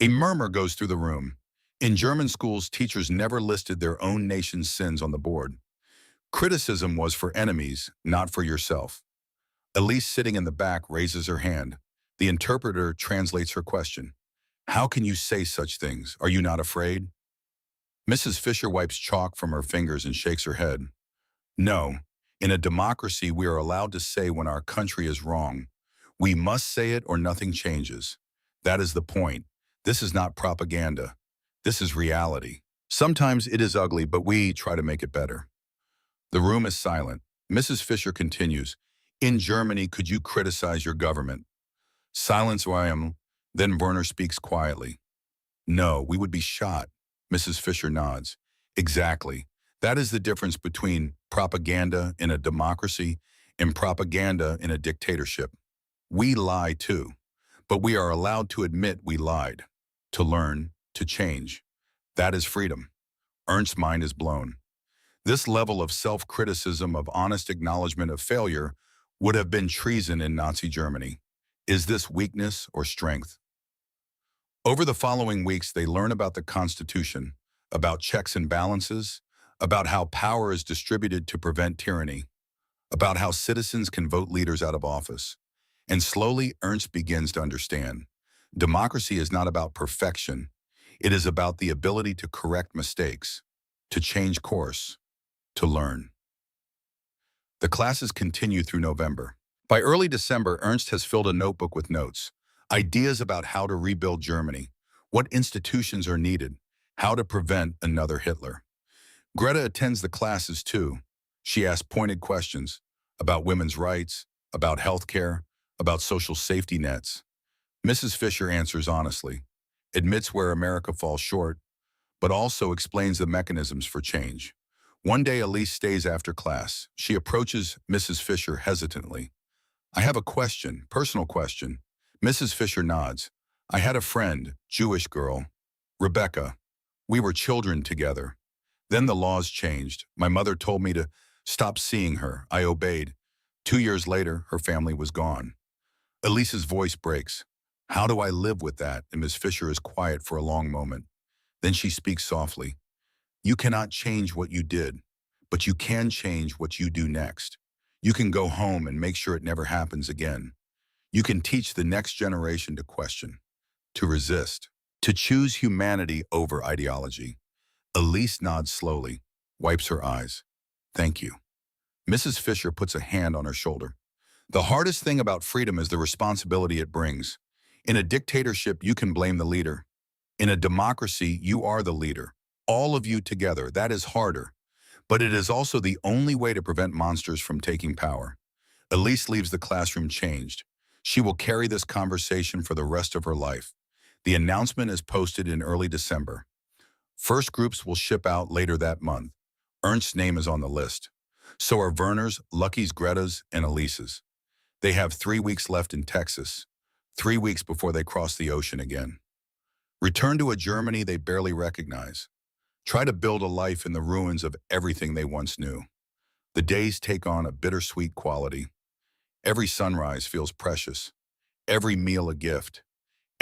A murmur goes through the room. In German schools, teachers never listed their own nation's sins on the board. Criticism was for enemies, not for yourself. Elise, sitting in the back, raises her hand. The interpreter translates her question. How can you say such things? Are you not afraid? Mrs. Fisher wipes chalk from her fingers and shakes her head. No, in a democracy, we are allowed to say when our country is wrong. We must say it or nothing changes. That is the point. This is not propaganda. This is reality. Sometimes it is ugly, but we try to make it better. The room is silent. Mrs. Fisher continues. In Germany, could you criticize your government? Silence where I am. Then Werner speaks quietly. No, we would be shot. Mrs. Fisher nods. Exactly. That is the difference between propaganda in a democracy and propaganda in a dictatorship. We lie too, but we are allowed to admit we lied, to learn, to change. That is freedom. Ernst's mind is blown. This level of self-criticism, of honest acknowledgement of failure, would have been treason in Nazi Germany. Is this weakness or strength? Over the following weeks, they learn about the Constitution, about checks and balances, about how power is distributed to prevent tyranny, about how citizens can vote leaders out of office. And slowly, Ernst begins to understand. Democracy is not about perfection. It is about the ability to correct mistakes, to change course, to learn. The classes continue through November. By early December, Ernst has filled a notebook with notes, ideas about how to rebuild Germany, what institutions are needed, how to prevent another Hitler. Greta attends the classes too. She asks pointed questions about women's rights, about healthcare, about social safety nets. Mrs. Fisher answers honestly, admits where America falls short, but also explains the mechanisms for change. One day, Elise stays after class. She approaches Mrs. Fisher hesitantly. I have a question, personal question. Mrs. Fisher nods. I had a friend, Jewish girl, Rebecca. We were children together. Then the laws changed. My mother told me to stop seeing her. I obeyed. 2 years later, her family was gone. Elise's voice breaks. How do I live with that? And Ms. Fisher is quiet for a long moment. Then she speaks softly. You cannot change what you did, but you can change what you do next. You can go home and make sure it never happens again. You can teach the next generation to question, to resist, to choose humanity over ideology. Elise nods slowly, wipes her eyes. Thank you. Mrs. Fisher puts a hand on her shoulder. The hardest thing about freedom is the responsibility it brings. In a dictatorship, you can blame the leader. In a democracy, you are the leader. All of you together, that is harder. But it is also the only way to prevent monsters from taking power. Elise leaves the classroom changed. She will carry this conversation for the rest of her life. The announcement is posted in early December. First groups will ship out later that month. Ernst's name is on the list. So are Werner's, Lucky's, Greta's, and Elise's. They have 3 weeks left in Texas, 3 weeks before they cross the ocean again. Return to a Germany they barely recognize. Try to build a life in the ruins of everything they once knew. The days take on a bittersweet quality. Every sunrise feels precious, every meal a gift,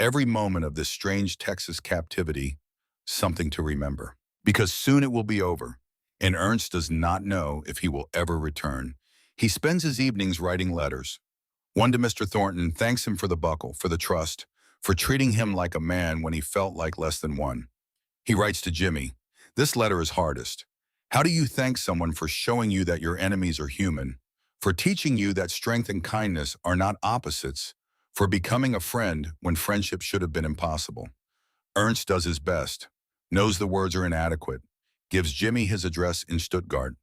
every moment of this strange Texas captivity, something to remember. Because soon it will be over, and Ernst does not know if he will ever return. He spends his evenings writing letters. One to Mr. Thornton thanks him for the buckle, for the trust, for treating him like a man when he felt like less than one. He writes to Jimmy, "This letter is hardest. How do you thank someone for showing you that your enemies are human, for teaching you that strength and kindness are not opposites, for becoming a friend when friendship should have been impossible?" Ernst does his best, knows the words are inadequate, gives Jimmy his address in Stuttgart,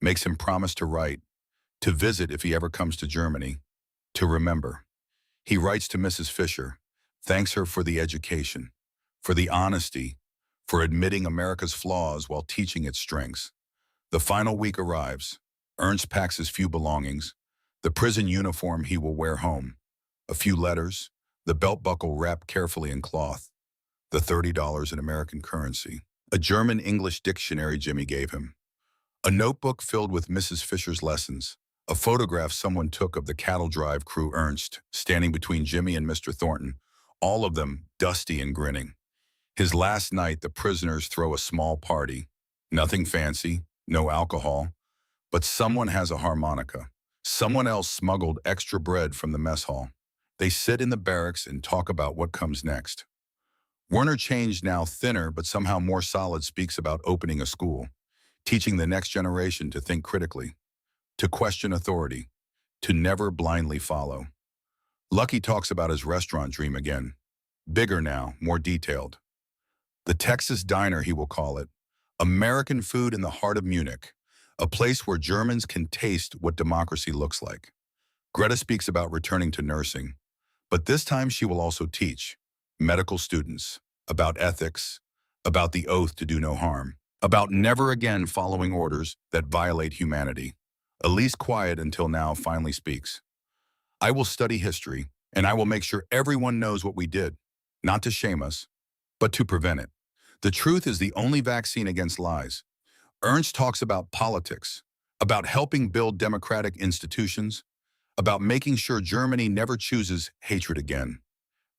makes him promise to write, to visit if he ever comes to Germany, to remember. He writes to Mrs. Fisher, thanks her for the education, for the honesty, for admitting America's flaws while teaching its strengths. The final week arrives. Ernst packs his few belongings, the prison uniform he will wear home, a few letters, the belt buckle wrapped carefully in cloth, the $30 in American currency, a German-English dictionary Jimmy gave him, a notebook filled with Mrs. Fisher's lessons, a photograph someone took of the cattle drive crew Ernst, standing between Jimmy and Mr. Thornton, all of them dusty and grinning. His last night, the prisoners throw a small party. Nothing fancy, no alcohol, but someone has a harmonica. Someone else smuggled extra bread from the mess hall. They sit in the barracks and talk about what comes next. Werner, changed now thinner but somehow more solid, speaks about opening a school, teaching the next generation to think critically, to question authority, to never blindly follow. Lucky talks about his restaurant dream again. Bigger now, more detailed. The Texas Diner, he will call it. American food in the heart of Munich, a place where Germans can taste what democracy looks like. Greta speaks about returning to nursing, but this time she will also teach medical students about ethics, about the oath to do no harm, about never again following orders that violate humanity. Elise, quiet until now, finally speaks. "I will study history, and I will make sure everyone knows what we did, not to shame us, but to prevent it. The truth is the only vaccine against lies." Ernst talks about politics, about helping build democratic institutions, about making sure Germany never chooses hatred again.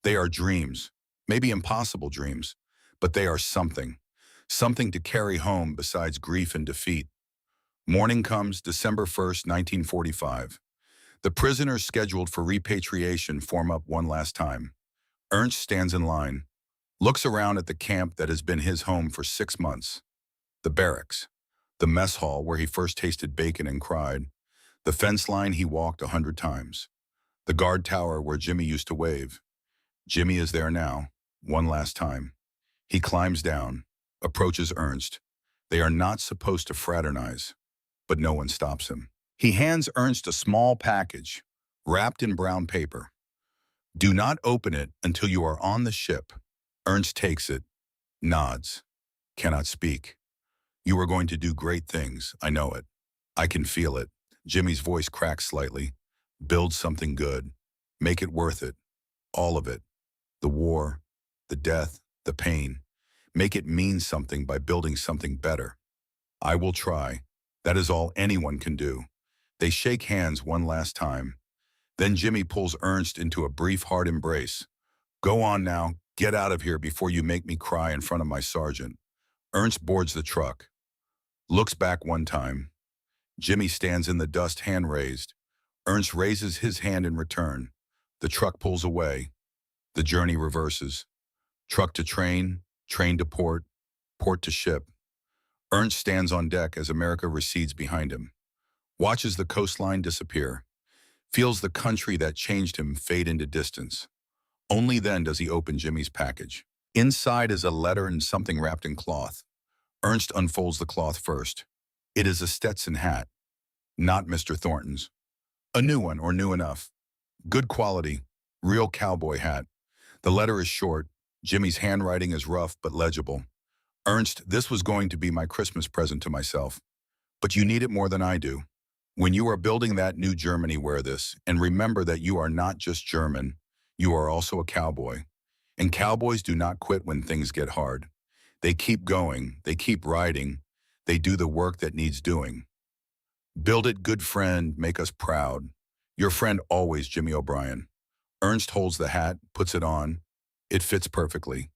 They are dreams, maybe impossible dreams, but they are something to carry home besides grief and defeat. Morning comes, December 1st, 1945. The prisoners scheduled for repatriation form up one last time. Ernst stands in line, looks around at the camp that has been his home for 6 months. The barracks, the mess hall where he first tasted bacon and cried, the fence line he walked 100 times, the guard tower where Jimmy used to wave. Jimmy is there now, one last time. He climbs down, approaches Ernst. They are not supposed to fraternize, but no one stops him. He hands Ernst a small package, wrapped in brown paper. "Do not open it until you are on the ship." Ernst takes it, nods, cannot speak. "You are going to do great things, I know it. I can feel it." Jimmy's voice cracks slightly. "Build something good. Make it worth it. All of it. The war, the death, the pain. Make it mean something by building something better. I will try. That is all anyone can do." They shake hands one last time. Then Jimmy pulls Ernst into a brief hard embrace. "Go on now, get out of here before you make me cry in front of my sergeant." Ernst boards the truck, looks back one time. Jimmy stands in the dust, hand raised. Ernst raises his hand in return. The truck pulls away. The journey reverses. Truck to train to port, port to ship. Ernst stands on deck as America recedes behind him. Watches the coastline disappear. Feels the country that changed him fade into distance. Only then does he open Jimmy's package. Inside is a letter and something wrapped in cloth. Ernst unfolds the cloth first. It is a Stetson hat, not Mr. Thornton's. A new one, or new enough. Good quality, real cowboy hat. The letter is short. Jimmy's handwriting is rough but legible. "Ernst, this was going to be my Christmas present to myself. But you need it more than I do. When you are building that new Germany, wear this, and remember that you are not just German, you are also a cowboy. And cowboys do not quit when things get hard. They keep going, they keep riding, they do the work that needs doing. Build it, good friend, make us proud. Your friend always, Jimmy O'Brien." Ernst holds the hat, puts it on. It fits perfectly.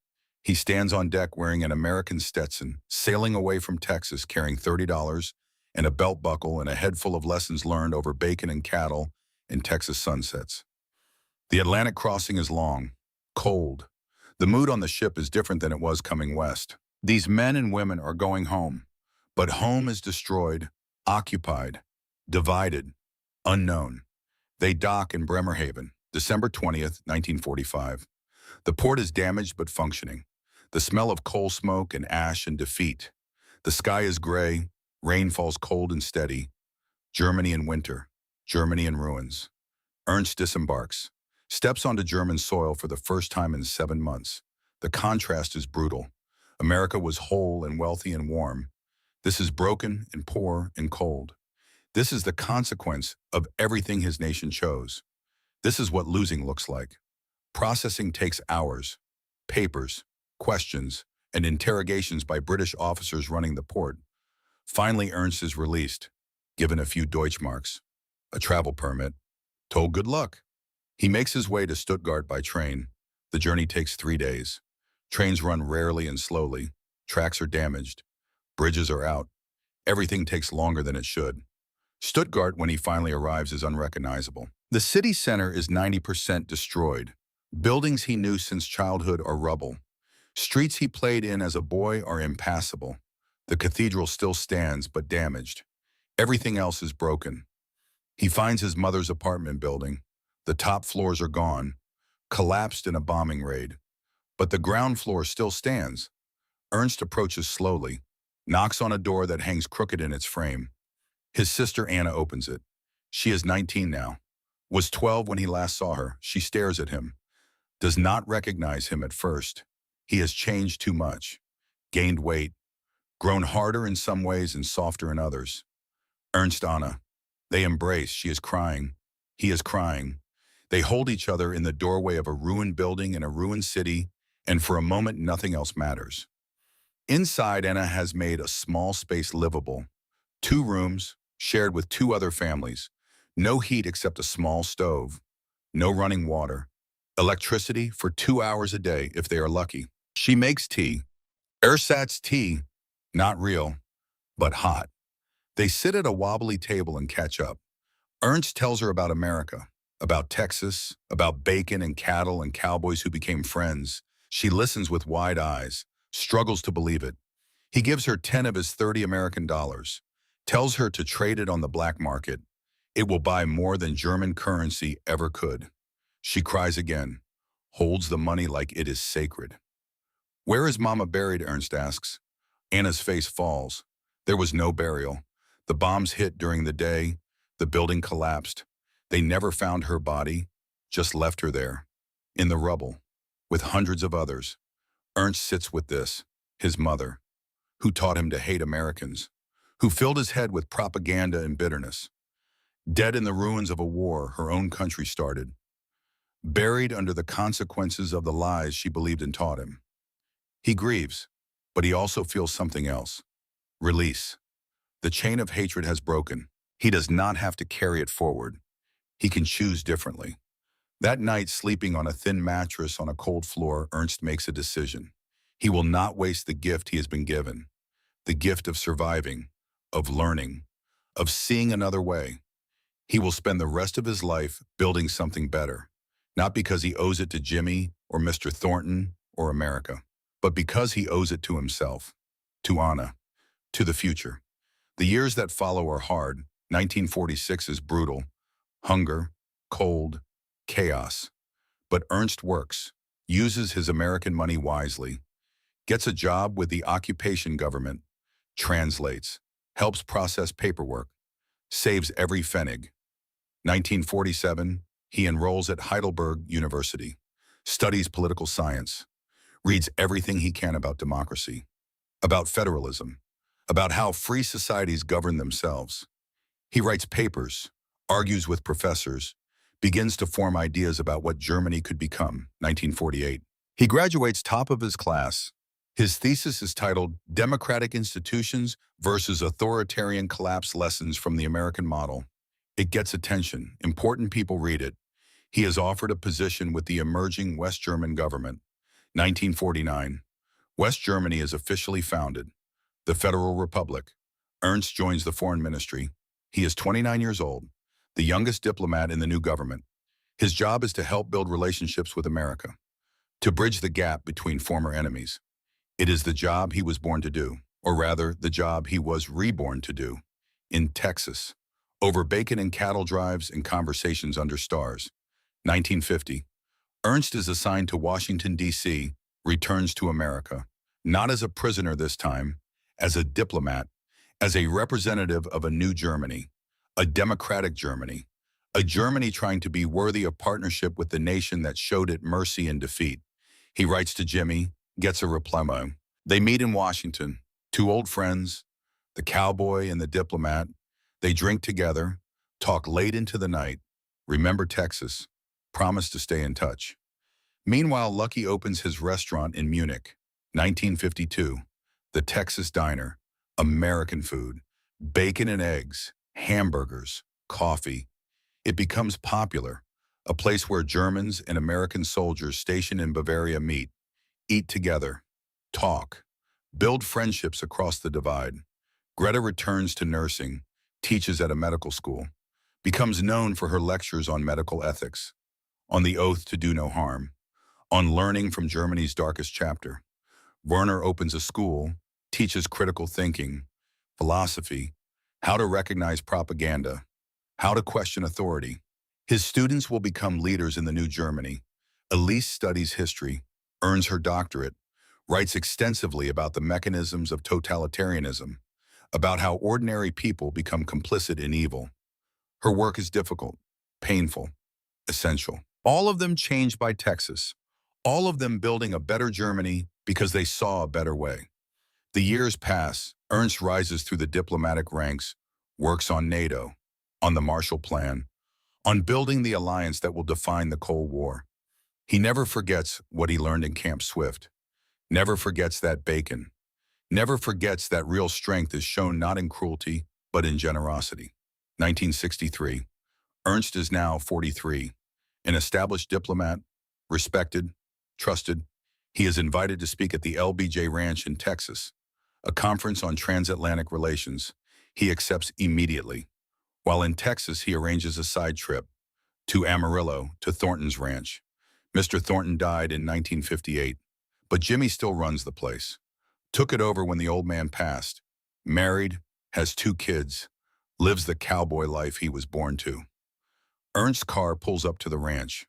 He stands on deck wearing an American Stetson, sailing away from Texas carrying $30 and a belt buckle and a head full of lessons learned over bacon and cattle in Texas sunsets. The Atlantic crossing is long, cold. The mood on the ship is different than it was coming west. These men and women are going home, but home is destroyed, occupied, divided, unknown. They dock in Bremerhaven, December 20th, 1945. The port is damaged but functioning. The smell of coal smoke and ash and defeat. The sky is gray, rain falls cold and steady. Germany in winter, Germany in ruins. Ernst disembarks, steps onto German soil for the first time in 7 months. The contrast is brutal. America was whole and wealthy and warm. This is broken and poor and cold. This is the consequence of everything his nation chose. This is what losing looks like. Processing takes hours, papers, questions, and interrogations by British officers running the port. Finally, Ernst is released, given a few Deutschmarks, a travel permit, told good luck. He makes his way to Stuttgart by train. The journey takes 3 days. Trains run rarely and slowly. Tracks are damaged. Bridges are out. Everything takes longer than it should. Stuttgart, when he finally arrives, is unrecognizable. The city center is 90% destroyed. Buildings he knew since childhood are rubble. Streets he played in as a boy are impassable. The cathedral still stands, but damaged. Everything else is broken. He finds his mother's apartment building. The top floors are gone, collapsed in a bombing raid. But the ground floor still stands. Ernst approaches slowly, knocks on a door that hangs crooked in its frame. His sister Anna opens it. She is 19 now. Was 12 when he last saw her. She stares at him. Does not recognize him at first. He has changed too much. Gained weight. Grown harder in some ways and softer in others. Ernst Anna. They embrace. She is crying. He is crying. They hold each other in the doorway of a ruined building in a ruined city, and for a moment nothing else matters. Inside, Anna has made a small space livable. 2 rooms, shared with 2 other families. No heat except a small stove. No running water. Electricity for 2 hours a day if they are lucky. She makes tea. Ersatz tea. Not real, but hot. They sit at a wobbly table and catch up. Ernst tells her about America, about Texas, about bacon and cattle and cowboys who became friends. She listens with wide eyes, struggles to believe it. He gives her 10 of his 30 American dollars, tells her to trade it on the black market. It will buy more than German currency ever could. She cries again, holds the money like it is sacred. Where is Mama buried? Ernst asks. Anna's face falls. There was no burial. The bombs hit during the day. The building collapsed. They never found her body, just left her there, in the rubble, with hundreds of others. Ernst sits with this, his mother, who taught him to hate Americans, who filled his head with propaganda and bitterness. Dead in the ruins of a war her own country started. Buried under the consequences of the lies she believed and taught him. He grieves, but he also feels something else. Release. The chain of hatred has broken. He does not have to carry it forward. He can choose differently. That night, sleeping on a thin mattress on a cold floor, Ernst makes a decision. He will not waste the gift he has been given. The gift of surviving, of learning, of seeing another way. He will spend the rest of his life building something better. Not because he owes it to Jimmy or Mr. Thornton or America, but because he owes it to himself, to Anna, to the future. The years that follow are hard. 1946 is brutal. Hunger, cold, chaos. But Ernst works, uses his American money wisely, gets a job with the occupation government, translates, helps process paperwork, saves every pfennig. 1947, he enrolls at Heidelberg University, studies political science, reads everything he can about democracy, about federalism, about how free societies govern themselves. He writes papers, argues with professors, begins to form ideas about what Germany could become, 1948. He graduates top of his class. His thesis is titled Democratic Institutions versus Authoritarian Collapse Lessons from the American Model. It gets attention. Important people read it. He is offered a position with the emerging West German government. 1949. West Germany is officially founded. The Federal Republic. Ernst joins the foreign ministry. He is 29 years old, the youngest diplomat in the new government. His job is to help build relationships with America. to bridge the gap between former enemies. It is the job he was born to do, or rather, the job he was reborn to do, in Texas, over bacon and cattle drives and conversations under stars. 1950. Ernst is assigned to Washington, D.C., returns to America, not as a prisoner this time, as a diplomat, as a representative of a new Germany, a democratic Germany, a Germany trying to be worthy of partnership with the nation that showed it mercy in defeat. He writes to Jimmy, gets a reply. They meet in Washington, two old friends, the cowboy and the diplomat. They drink together, talk late into the night, remember Texas, promise to stay in touch. Meanwhile, Lucky opens his restaurant in Munich, 1952, the Texas Diner, American food, bacon and eggs, hamburgers, coffee. It becomes popular, a place where Germans and American soldiers stationed in Bavaria meet, eat together, talk, build friendships across the divide. Greta returns to nursing, teaches at a medical school, becomes known for her lectures on medical ethics, on the oath to do no harm, on learning from Germany's darkest chapter. Werner opens a school, teaches critical thinking, philosophy, how to recognize propaganda, how to question authority. His students will become leaders in the new Germany. Elise studies history, earns her doctorate, writes extensively about the mechanisms of totalitarianism, about how ordinary people become complicit in evil. Her work is difficult, painful, essential. All of them changed by Texas, all of them building a better Germany because they saw a better way. The years pass, Ernst rises through the diplomatic ranks, works on NATO, on the Marshall Plan, on building the alliance that will define the Cold War. He never forgets what he learned in Camp Swift, never forgets that bacon, never forgets that real strength is shown not in cruelty, but in generosity. 1963. Ernst is now 43, an established diplomat, respected, trusted. He is invited to speak at the LBJ Ranch in Texas, a conference on transatlantic relations. He accepts immediately. While in Texas, he arranges a side trip to Amarillo, to Thornton's ranch. Mr. Thornton died in 1958, but Jimmy still runs the place. Took it over when the old man passed. Married, has 2 kids, lives the cowboy life he was born to. Ernst's car pulls up to the ranch.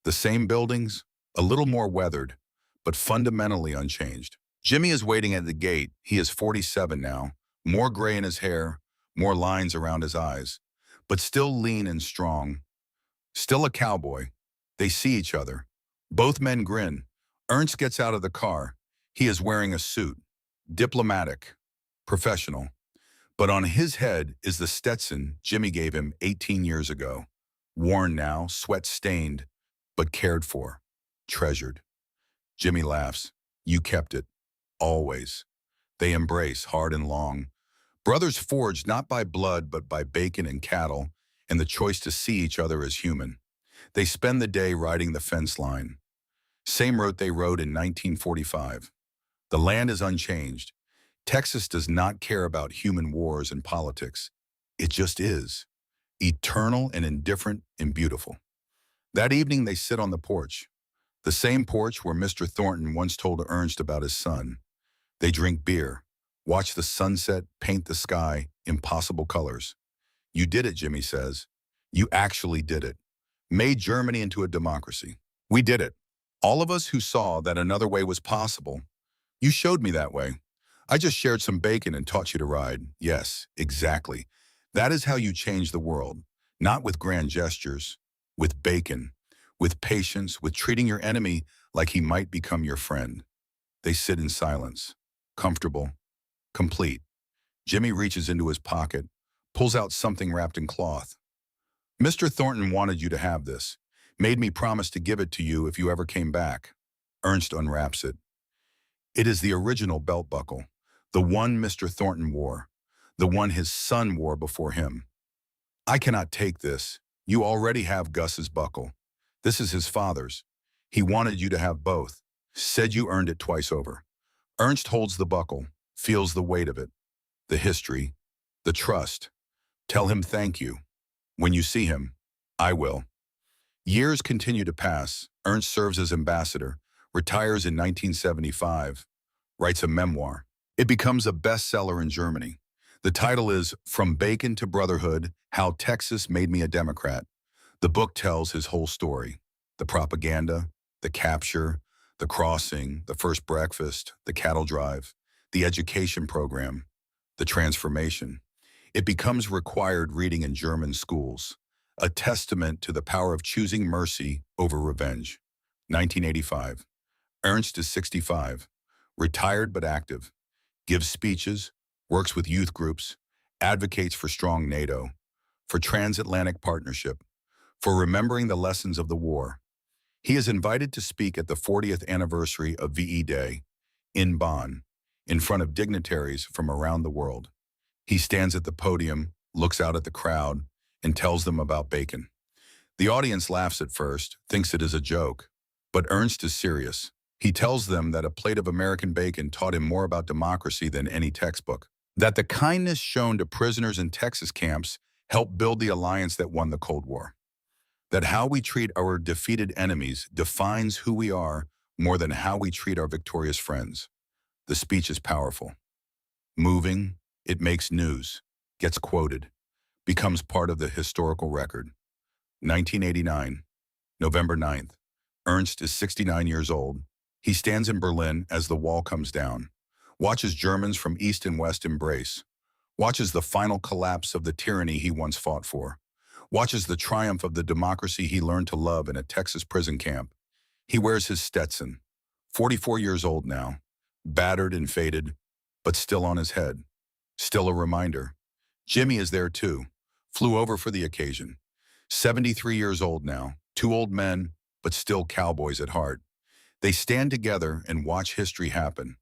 The same buildings, a little more weathered, but fundamentally unchanged. Jimmy is waiting at the gate. He is 47 now, more gray in his hair, more lines around his eyes, but still lean and strong. Still a cowboy. They see each other. Both men grin. Ernst gets out of the car. He is wearing a suit. Diplomatic. Professional. But on his head is the Stetson Jimmy gave him 18 years ago. Worn now, sweat-stained, but cared for. Treasured. Jimmy laughs. You kept it. Always. They embrace hard and long. Brothers forged not by blood but by bacon and cattle, and the choice to see each other as human. They spend the day riding the fence line. Same route they rode in 1945. The land is unchanged. Texas does not care about human wars and politics. It just is. Eternal and indifferent and beautiful. That evening they sit on the porch. The same porch where Mr. Thornton once told Ernst about his son. They drink beer, watch the sunset paint the sky impossible colors. You did it, Jimmy says. You actually did it. Made Germany into a democracy. We did it. All of us who saw that another way was possible. You showed me that way. I just shared some bacon and taught you to ride. Yes, exactly. That is how you change the world. Not with grand gestures, with bacon, with patience, with treating your enemy like he might become your friend. They sit in silence, comfortable, complete. Jimmy reaches into his pocket, pulls out something wrapped in cloth. Mr. Thornton wanted you to have this, made me promise to give it to you if you ever came back. Ernst unwraps it. It is the original belt buckle, the one Mr. Thornton wore, the one his son wore before him. I cannot take this. You already have Gus's buckle. This is his father's. He wanted you to have both. Said you earned it twice over. Ernst holds the buckle, feels the weight of it, the history, the trust. Tell him thank you. When you see him, I will. Years continue to pass. Ernst serves as ambassador, retires in 1975, writes a memoir. It becomes a bestseller in Germany. The title is From Bacon to Brotherhood: How Texas Made Me a Democrat. The book tells his whole story: the propaganda, the capture, the crossing, the first breakfast, the cattle drive, the education program, the transformation. It becomes required reading in German schools, a testament to the power of choosing mercy over revenge. 1985. Ernst is 65, retired but active, gives speeches, works with youth groups, advocates for strong NATO, for transatlantic partnership, for remembering the lessons of the war. He is invited to speak at the 40th anniversary of VE Day in Bonn, in front of dignitaries from around the world. He stands at the podium, looks out at the crowd, and tells them about bacon. The audience laughs at first, thinks it is a joke, but Ernst is serious. He tells them that a plate of American bacon taught him more about democracy than any textbook, that the kindness shown to prisoners in Texas camps helped build the alliance that won the Cold War, that how we treat our defeated enemies defines who we are more than how we treat our victorious friends. The speech is powerful, moving, it makes news, gets quoted, becomes part of the historical record. 1989, November 9th. Ernst is 69 years old. He stands in Berlin as the wall comes down, watches Germans from east and west embrace, watches the final collapse of the tyranny he once fought for, watches the triumph of the democracy he learned to love in a Texas prison camp. He wears his Stetson, 44 years old now, battered and faded, but still on his head. Still a reminder. Jimmy is there too, flew over for the occasion. 73 years old now, two old men, but still cowboys at heart. They stand together and watch history happen.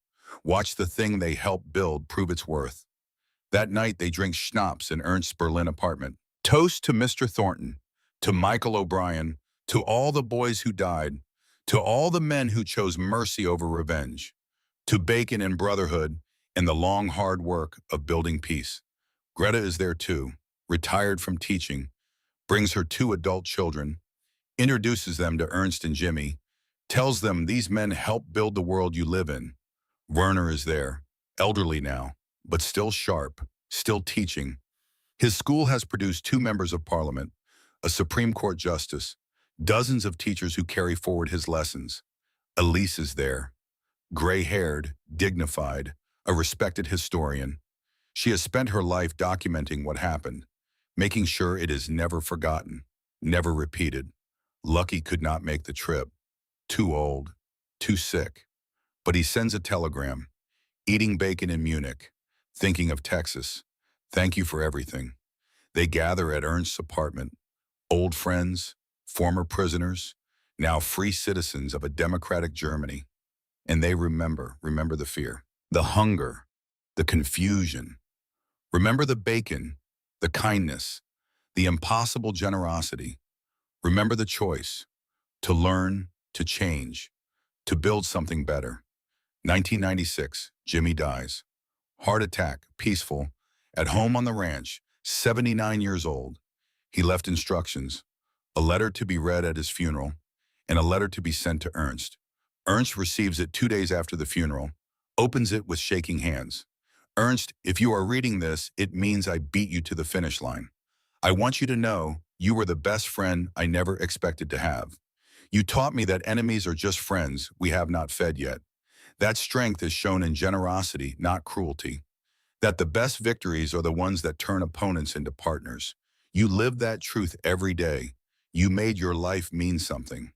Watch the thing they helped build prove its worth. That night they drink schnapps in Ernst's Berlin apartment. Toast to Mr. Thornton, to Michael O'Brien, to all the boys who died, to all the men who chose mercy over revenge, to bacon and brotherhood and the long hard work of building peace. Greta is there too, retired from teaching, brings her two adult children, introduces them to Ernst and Jimmy, tells them these men helped build the world you live in. Werner is there, elderly now, but still sharp, still teaching. His school has produced two members of parliament, a Supreme Court justice, dozens of teachers who carry forward his lessons. Elise is there, gray-haired, dignified, a respected historian. She has spent her life documenting what happened, making sure it is never forgotten, never repeated. Lucky could not make the trip. Too old, too sick. But he sends a telegram, eating bacon in Munich, thinking of Texas. Thank you for everything. They gather at Ernst's apartment, old friends, former prisoners, now free citizens of a democratic Germany. And they remember the fear, the hunger, the confusion. Remember the bacon, the kindness, the impossible generosity. Remember the choice, to learn, to change, to build something better. 1996, Jimmy dies. Heart attack, peaceful, at home on the ranch, 79 years old. He left instructions, a letter to be read at his funeral, and a letter to be sent to Ernst. Ernst receives it 2 days after the funeral, opens it with shaking hands. Ernst, if you are reading this, it means I beat you to the finish line. I want you to know you were the best friend I never expected to have. You taught me that enemies are just friends we have not fed yet. That strength is shown in generosity, not cruelty. That the best victories are the ones that turn opponents into partners. You live that truth every day. You made your life mean something.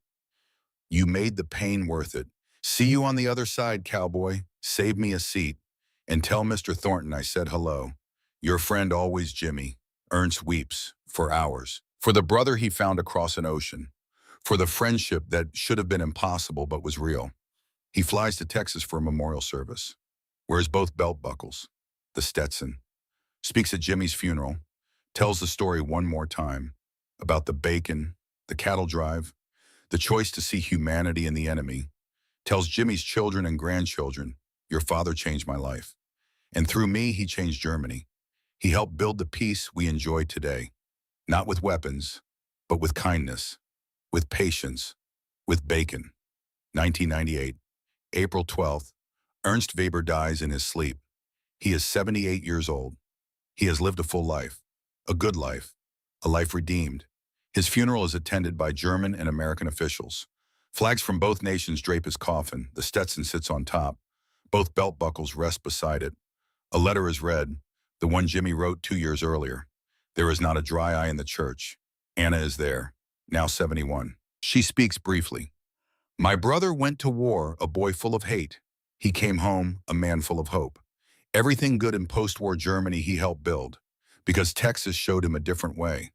You made the pain worth it. See you on the other side, cowboy. Save me a seat. And tell Mr. Thornton I said hello. Your friend always, Jimmy. Ernst weeps for hours. For the brother he found across an ocean. For the friendship that should have been impossible but was real. He flies to Texas for a memorial service. Wears both belt buckles. The Stetson. Speaks at Jimmy's funeral. Tells the story one more time. About the bacon, the cattle drive, the choice to see humanity in the enemy. Tells Jimmy's children and grandchildren, your father changed my life. And through me, he changed Germany. He helped build the peace we enjoy today. Not with weapons, but with kindness, with patience, with bacon. 1998, April 12th, Ernst Weber dies in his sleep. He is 78 years old. He has lived a full life, a good life, a life redeemed. His funeral is attended by German and American officials. Flags from both nations drape his coffin. The Stetson sits on top. Both belt buckles rest beside it. A letter is read, the one Jimmy wrote 2 years earlier. There is not a dry eye in the church. Anna is there, now 71. She speaks briefly. My brother went to war, a boy full of hate. He came home, a man full of hope. Everything good in post-war Germany he helped build, because Texas showed him a different way.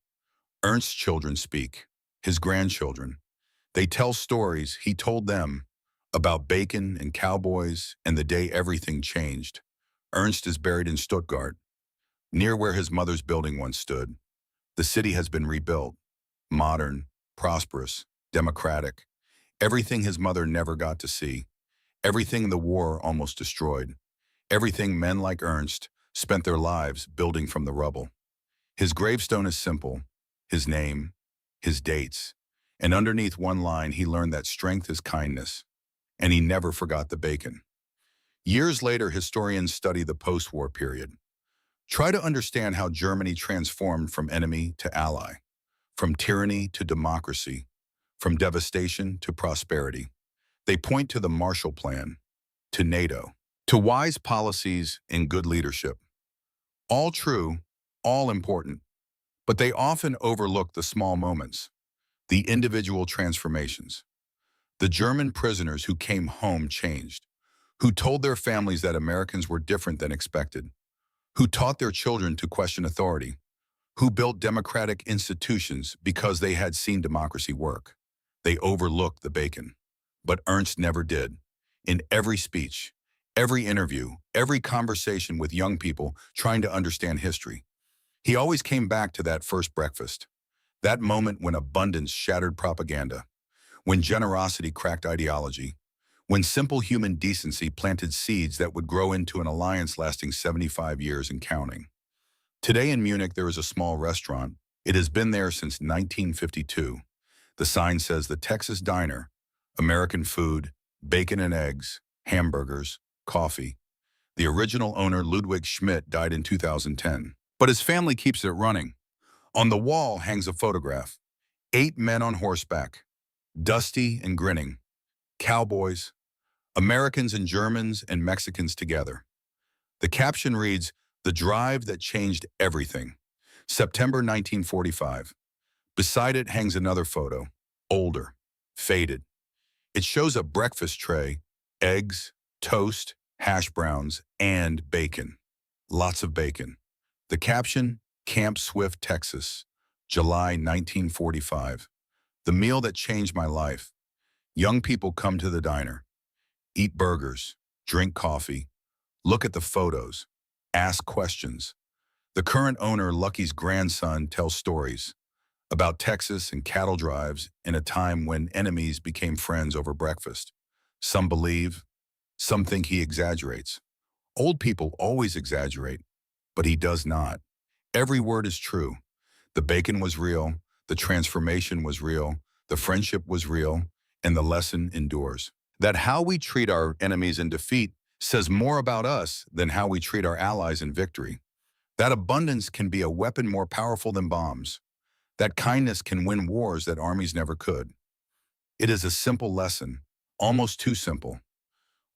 Ernst's children speak, his grandchildren. They tell stories he told them about bacon and cowboys and the day everything changed. Ernst is buried in Stuttgart, near where his mother's building once stood. The city has been rebuilt, modern, prosperous, democratic. Everything his mother never got to see. Everything the war almost destroyed. Everything men like Ernst spent their lives building from the rubble. His gravestone is simple, his name, his dates, and underneath one line he learned that strength is kindness, and he never forgot the bacon. Years later, historians study the post-war period. Try to understand how Germany transformed from enemy to ally, from tyranny to democracy, from devastation to prosperity. They point to the Marshall Plan, to NATO, to wise policies and good leadership. All true, all important, but they often overlook the small moments, the individual transformations. The German prisoners who came home changed, who told their families that Americans were different than expected, who taught their children to question authority, who built democratic institutions because they had seen democracy work. They overlooked the bacon. But Ernst never did. In every speech, every interview, every conversation with young people trying to understand history, he always came back to that first breakfast, that moment when abundance shattered propaganda, when generosity cracked ideology, when simple human decency planted seeds that would grow into an alliance lasting 75 years and counting. Today in Munich, there is a small restaurant. It has been there since 1952. The sign says the Texas Diner, American food, bacon and eggs, hamburgers, coffee. The original owner, Ludwig Schmidt, died in 2010, but his family keeps it running. On the wall hangs a photograph. 8 men on horseback, dusty and grinning. Cowboys, Americans and Germans and Mexicans together. The caption reads, "The drive that changed everything." September 1945. Beside it hangs another photo, older, faded. It shows a breakfast tray, eggs, toast, hash browns, and bacon. Lots of bacon. The caption, Camp Swift, Texas, July 1945. The meal that changed my life. Young people come to the diner, eat burgers, drink coffee, look at the photos, ask questions. The current owner, Lucky's grandson, tells stories about Texas and cattle drives in a time when enemies became friends over breakfast. Some believe, some think he exaggerates. Old people always exaggerate, but he does not. Every word is true. The bacon was real, the transformation was real, the friendship was real, and the lesson endures. That how we treat our enemies in defeat says more about us than how we treat our allies in victory. That abundance can be a weapon more powerful than bombs. That kindness can win wars that armies never could. It is a simple lesson, almost too simple.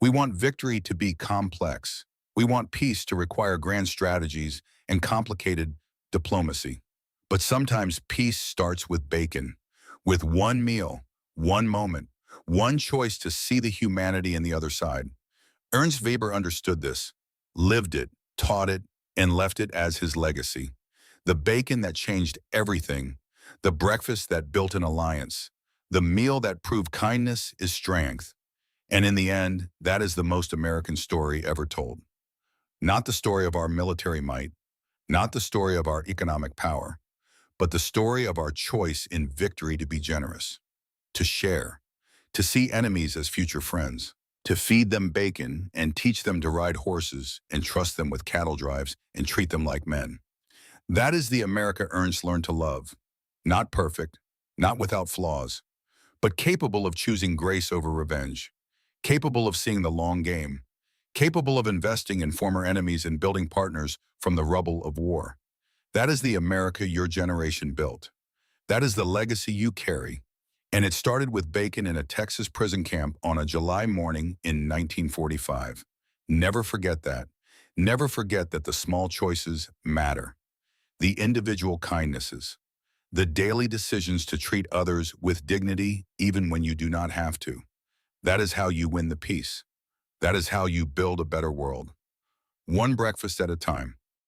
We want victory to be complex. We want peace to require grand strategies and complicated diplomacy. But sometimes peace starts with bacon, with one meal, one moment, one choice to see the humanity in the other side. Ernst Weber understood this, lived it, taught it, and left it as his legacy. The bacon that changed everything, the breakfast that built an alliance, the meal that proved kindness is strength. And in the end, that is the most American story ever told. Not the story of our military might, not the story of our economic power, but the story of our choice in victory to be generous, to share, to see enemies as future friends, to feed them bacon and teach them to ride horses and trust them with cattle drives and treat them like men. That is the America Ernst learned to love. Not perfect, not without flaws, but capable of choosing grace over revenge, capable of seeing the long game, capable of investing in former enemies and building partners from the rubble of war. That is the America your generation built. That is the legacy you carry. And it started with Bacon in a Texas prison camp on a July morning in 1945. Never forget that. Never forget that the small choices matter. The individual kindnesses, the daily decisions to treat others with dignity even when you do not have to. That is how you win the peace. That is how you build a better world. One breakfast at a time.